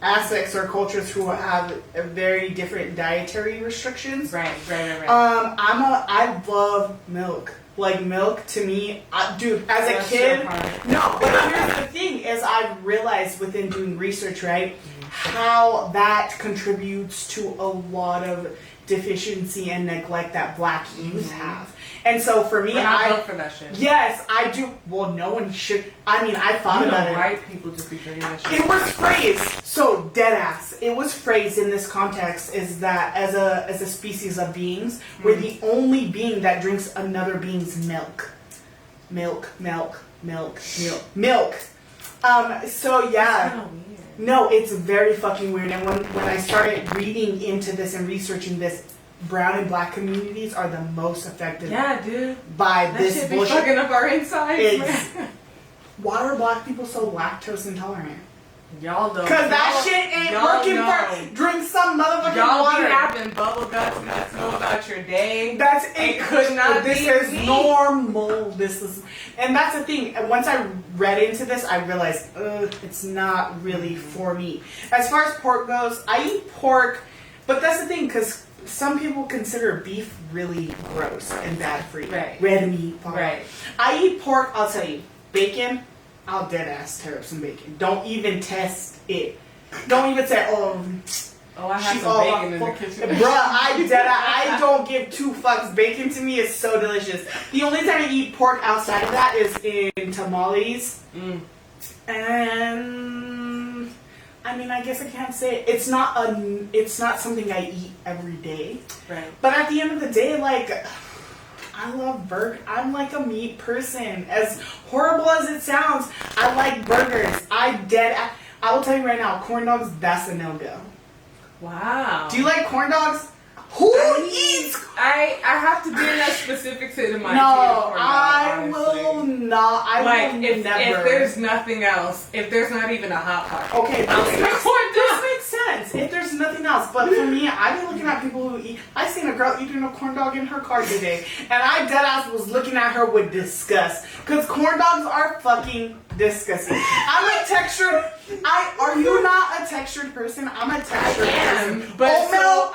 aspects or cultures who have very different dietary restrictions. Right. I love milk. Like, milk to me, dude, as a kid. No, but here's the thing: is I've realized within doing research, right, how that contributes to a lot of deficiency and neglect that Black youth have. And so for me, I vote for that shit. Yes, I do. Well, no one should. I mean, I thought about it. White people just be drinking that shit. It was phrased so dead ass. It was phrased in this context is that as a species of beings, we're the only being that drinks another being's milk. Milk. So yeah. No, it's very fucking weird. And when I started reading into this and researching this, brown and Black communities are the most affected. Yeah, dude. By that this shit bullshit. Be fucking up our insides. Why are Black people so lactose intolerant? Y'all know. Cause that shit ain't working for. Drink some motherfucking y'all water. Be having bubble guts and that's know about your day. That's it. Could not this be is me. normal. This is, and that's the thing. Once I read into this, I realized it's not really for me. As far as pork goes, I eat pork, but that's the thing because some people consider beef really gross and bad for you. Right. Red meat. Right. I eat pork. I'll tell you, bacon. I'll dead ass tear up some bacon. Don't even test it. Don't even say, oh, I have some bacon in the kitchen. Bruh, I don't give two fucks. Bacon to me is so delicious. The only time I eat pork outside of that is in tamales. And I mean, I guess I can't say it. It's not something I eat every day. Right. But at the end of the day, like, I love burgers. I'm like a meat person. As horrible as it sounds, I like burgers. I will tell you right now, corn dogs, that's a no-go. Wow. Do you like corn dogs? Who eats? I have to be in that specific to my No, I will not. I will if never. There's nothing else, if there's not even a hot pot. Okay, this makes sense. If there's nothing else, but for me, I've been looking at people who eat. I seen a girl eating a corn dog in her car today, and I deadass was looking at her with disgust because corn dogs are fucking disgusting. I'm a textured. Are you not a textured person? I'm a textured person. But oatmeal,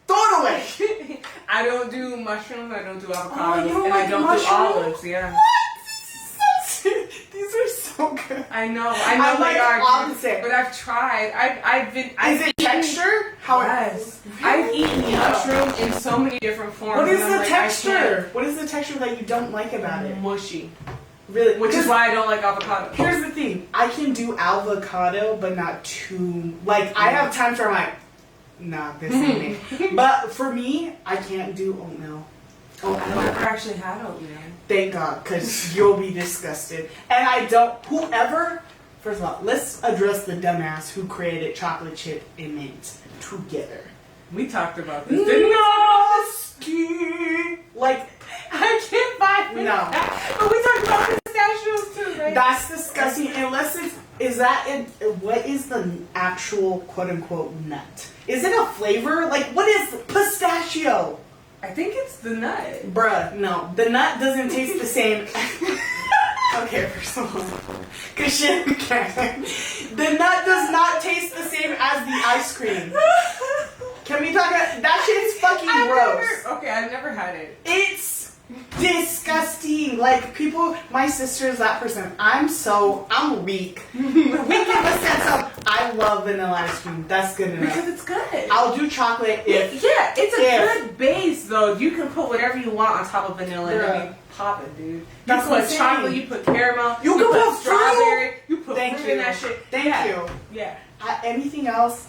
throw it away. I don't do mushrooms. I don't do avocados, Oh, you don't and like I don't mushrooms? do olives. Yeah. What? These are so good. I know I'm they like are. opposite. But I've tried. I've Is it texture? How Yes. Really? I've eaten mushroom in so many different forms. What is and I'm the like, texture? What is the texture that you don't like about it? Mushy. Really? Which is why I don't like avocado. Here's the thing. I can do avocado, but not too... Like, I have times where I'm like, nah, this ain't it. But for me, I can't do oatmeal. I've never actually had oatmeal. Thank God, because you'll be disgusted. And I don't... Whoever... First of all, let's address the dumbass who created chocolate chip and mint together. We talked about this, didn't we? Nasty! Like... I can't find it. No. But we talked about pistachios too, right? That's disgusting. Unless it's... What is the actual quote-unquote nut? Is it a flavor? Like, what is pistachio? I think it's the nut. Bruh, no. The nut doesn't taste the same. Okay, first of all. Good shit, we can't. The nut does not taste the same as the ice cream. Can we talk about... That shit's fucking gross. I've never had it. It's disgusting. Like, people... My sister is that person. I'm weak. Weak in the sense of... I love vanilla ice cream. That's good enough. Because it's good. I'll do chocolate if... Yeah, it's a good base, though. You can put whatever you want on top of vanilla and I mean, pop it, dude. That's you what put I'm chocolate, saying. you put caramel, You can put strawberry, fruit. you put Thank fruit in you. that shit. Thank you. Yeah. Anything else?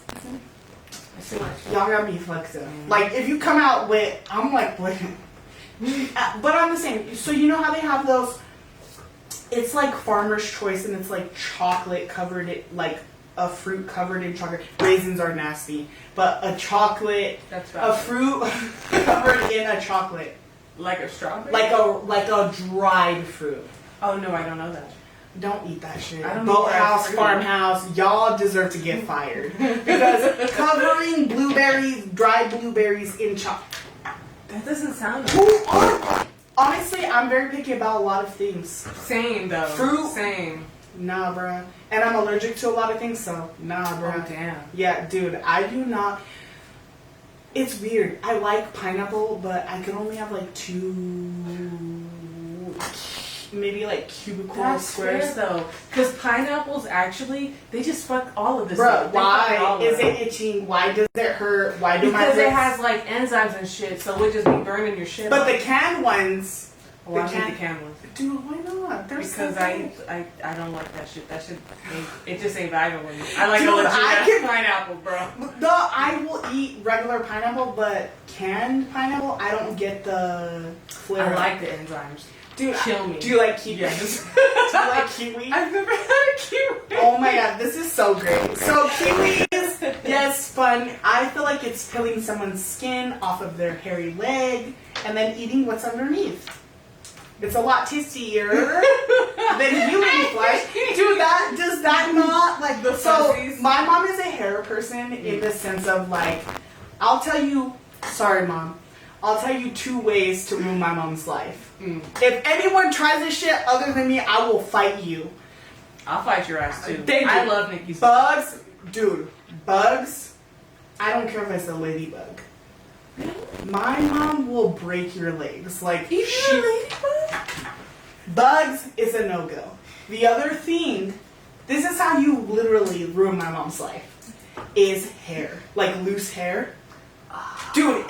That's too much. Y'all got me fucked up. Like, if you come out with... I'm like, what? But I'm the same. So you know how they have those... It's like Farmer's Choice and it's like chocolate covered it, like a fruit covered in chocolate. Raisins are nasty. But a chocolate... a fruit covered in a chocolate. Like a strawberry? Like a dried fruit. Oh, no, I don't know that. Don't eat that shit. I don't Boathouse, eat that farmhouse, y'all deserve to get fired. Because covering blueberries, dried blueberries in chocolate. That doesn't sound Honestly, I'm very picky about a lot of things. Same, though. Fruit? Same. Nah, bruh. And I'm allergic to a lot of things, so nah, bruh. Oh, damn. Yeah, dude, I do not... It's weird. I like pineapple, but I can only have like 2... Maybe like cubicle squares. Fair, though. Because pineapples, actually, they just fuck all of this Bruh, up. They fuck why all is of it itching? Why does it hurt? Why do my Because it lips... has like enzymes and shit, so it just be burning your shit But up. the canned ones... Oh, I hate the canned ones. Dude, why not? They're Because so good. I don't like that shit. That shit, it just ain't vibing with me. I like Dude, a legit I can- pineapple, bro. I will eat regular pineapple, but canned pineapple, I don't get the flavor. I like the enzymes. Dude, Kill me. Do you like kiwi? Yes. Do you like kiwi? I've never had a kiwi. Oh my god, this is so great. So kiwi is, yes, fun. I feel like it's peeling someone's skin off of their hairy leg and then eating what's underneath. It's a lot tastier than human flesh. Dude, does that not, like, The so my mom is a hair person in the sense of like, I'll tell you, sorry mom, I'll tell you 2 ways to ruin my mom's life. If anyone tries this shit other than me, I will fight you. I'll fight your ass too. I love Nikki. Bugs, dude, bugs. I don't care if it's a ladybug. My mom will break your legs. Like, Even a ladybug? bugs is a no-go. The other thing, this is how you literally ruin my mom's life, is hair. Like loose hair. Dude,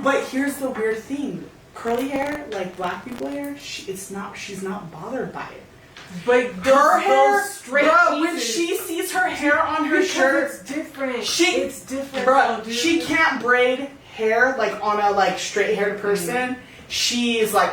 but here's the weird thing. Curly hair, like black people hair, she's not bothered by it. But Her hair, straight bro, when pieces. she sees her hair on her shirt, it's different. it's different, bro, dude. she can't braid hair like on a like straight haired person. She's like,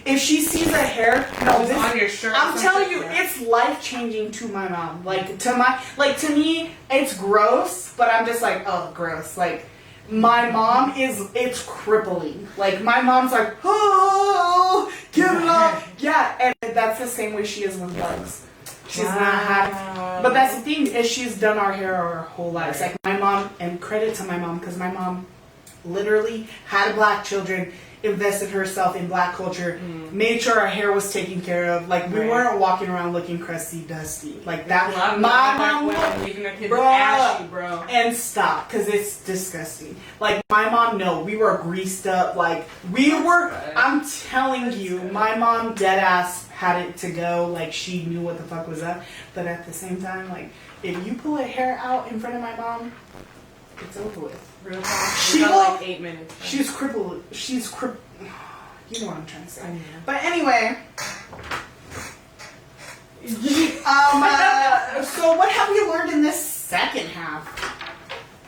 if she sees a hair, no, this, on your shirt. I'm telling you, it's life changing to my mom. Like to me, it's gross, but I'm just like, oh, gross. Like my mom it's crippling. Like my mom's like, oh, give it up, yeah, and that's the same way she is with bugs. She's not happy. But that's the thing, is she's done our hair our whole lives. Like my mom, and credit to my mom, because my mom literally had black children, invested herself in black culture, made sure our hair was taken care of. Like we weren't walking around looking crusty, dusty. Like that. My mom would, leaving their kids ashy, bro. and stop, because it's disgusting. Like my mom, no, we were greased up. Like we were. I'm telling you, my mom dead ass had it to go. Like she knew what the fuck was up. But at the same time, like if you pull a hair out in front of my mom, it's over with. Real talk. She got will- like 8 minutes. She's crippled. You know what I'm trying to say. But anyway. So what have you learned in this second half?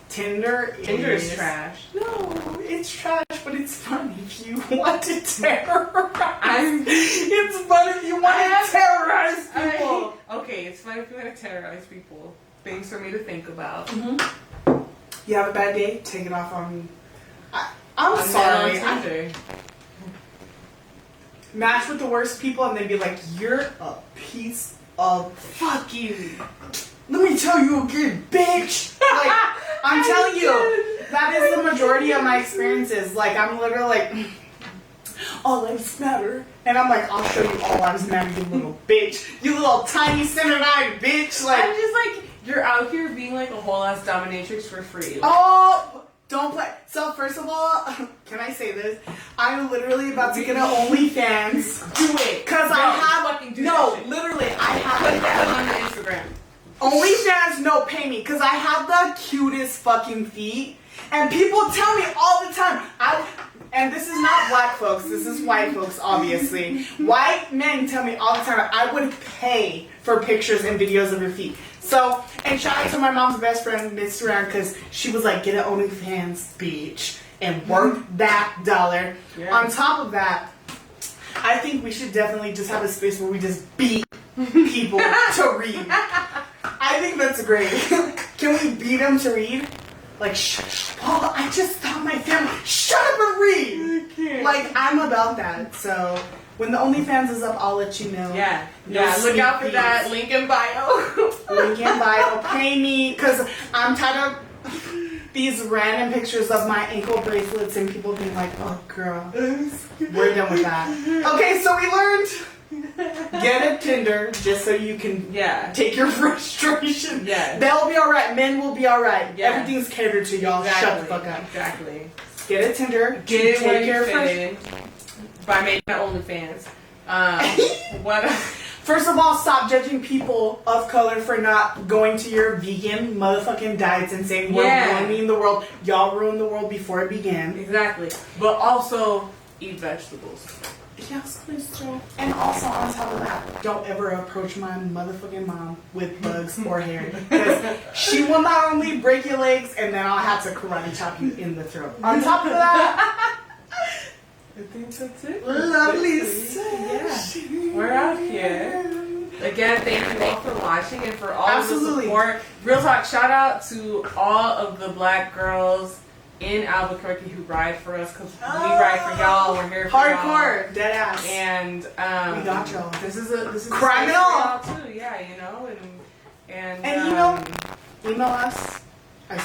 Tinder is trash. No, it's trash, but it's fun if you want to terrorize. It's fun if you want to terrorize people. Okay, it's fine if you want to terrorize people. Things for me to think about. You have a bad day, take it off on. I'm sorry. Tinder. Match with the worst people and then be like, you're a piece of fuck you. Let me tell you again, bitch. Like, I'm telling you, that is the majority of my experiences. Like, I'm literally like, all lives matter. And I'm like, I'll show you all lives matter, you little bitch. You little tiny center-eyed bitch. Like, I'm just like, you're out here being like a whole ass dominatrix for free. Like, oh, don't play. So first of all, can I say this? I'm literally about to get an OnlyFans. do it. Cause I have fucking do that shit. literally, I have Put that on the Instagram. OnlyFans, no, pay me, because I have the cutest fucking feet. And people tell me all the time, and this is not black folks, this is white folks, obviously. White men tell me all the time, I would pay for pictures and videos of your feet. So, and shout out to my mom's best friend, Miss Duran, because she was like, get an OnlyFans, bitch, and work that dollar. Yeah. On top of that, I think we should definitely just have a space where we just beat people to read. I think that's great. Can we beat them to read? Like, oh, I just thought my family. Shut up and read. Like, I'm about that. So when the OnlyFans is up, I'll let you know. Yeah, No yeah. Look sneak out for peeks. that link in bio. Link in bio. Pay me, because I'm tired of these random pictures of my ankle bracelets and people being like, oh, girl, we're done with that. Okay, so we learned. Get a Tinder just so you can take your frustration. Yeah. They'll be alright. Men will be alright. Yeah. Everything's catered to y'all. Exactly. Shut the fuck up. Exactly. Get a Tinder. Get it where take you your fit in by making an OnlyFans. What? First of all, stop judging people of color for not going to your vegan motherfucking diets and saying we're ruining the world. Y'all ruined the world before it began. Exactly. But also eat vegetables. Yes, please do. And also on top of that, don't ever approach my motherfucking mom with bugs or hair. Because she will not only break your legs and then I'll have to karate chop you in the throat. On top of that, I think that's it. lovely Yeah. We're out here. Again, thank you all for watching and for all of the support. Real talk, shout out to all of the black girls in Albuquerque who ride for us, because we ride for y'all. We're here for hardcore, y'all. dead ass. And we got y'all. This is criminal y'all too, yeah, you know, And email us.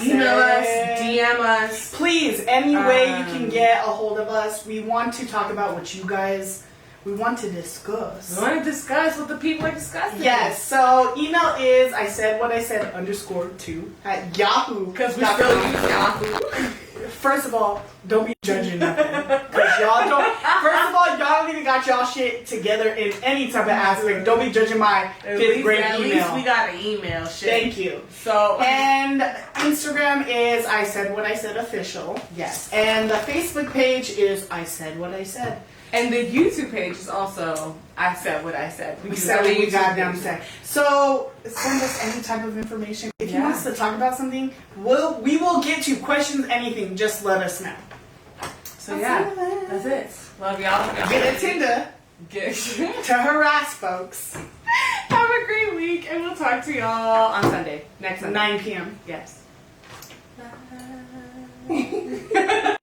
Email us, DM us. Please, any way you can get a hold of us. We want to talk about what you guys, we want to discuss. We want to discuss what the people are discussing. Yes, so email is I said what I said _2 at Yahoo. Because we still use Yahoo. First of all, don't be judging nothing. Because y'all don't, first of all, y'all don't even got y'all shit together in any type of aspect. Don't be judging my 5th grade at email. At least we got an email shit. Thank you. So, and Instagram is I Said What I Said Official. Yes. And the Facebook page is I Said What I Said. And the YouTube page is also I Said What I Said. We said what we goddamn said. So send us any type of information. If you want us to talk about something, we will get you questions, anything. Just let us know. So that's it. Love y'all. Get a Tinder. Get to harass folks. Have a great week, and we'll talk to y'all on Sunday. Next Sunday. 9 p.m. Yes. Bye.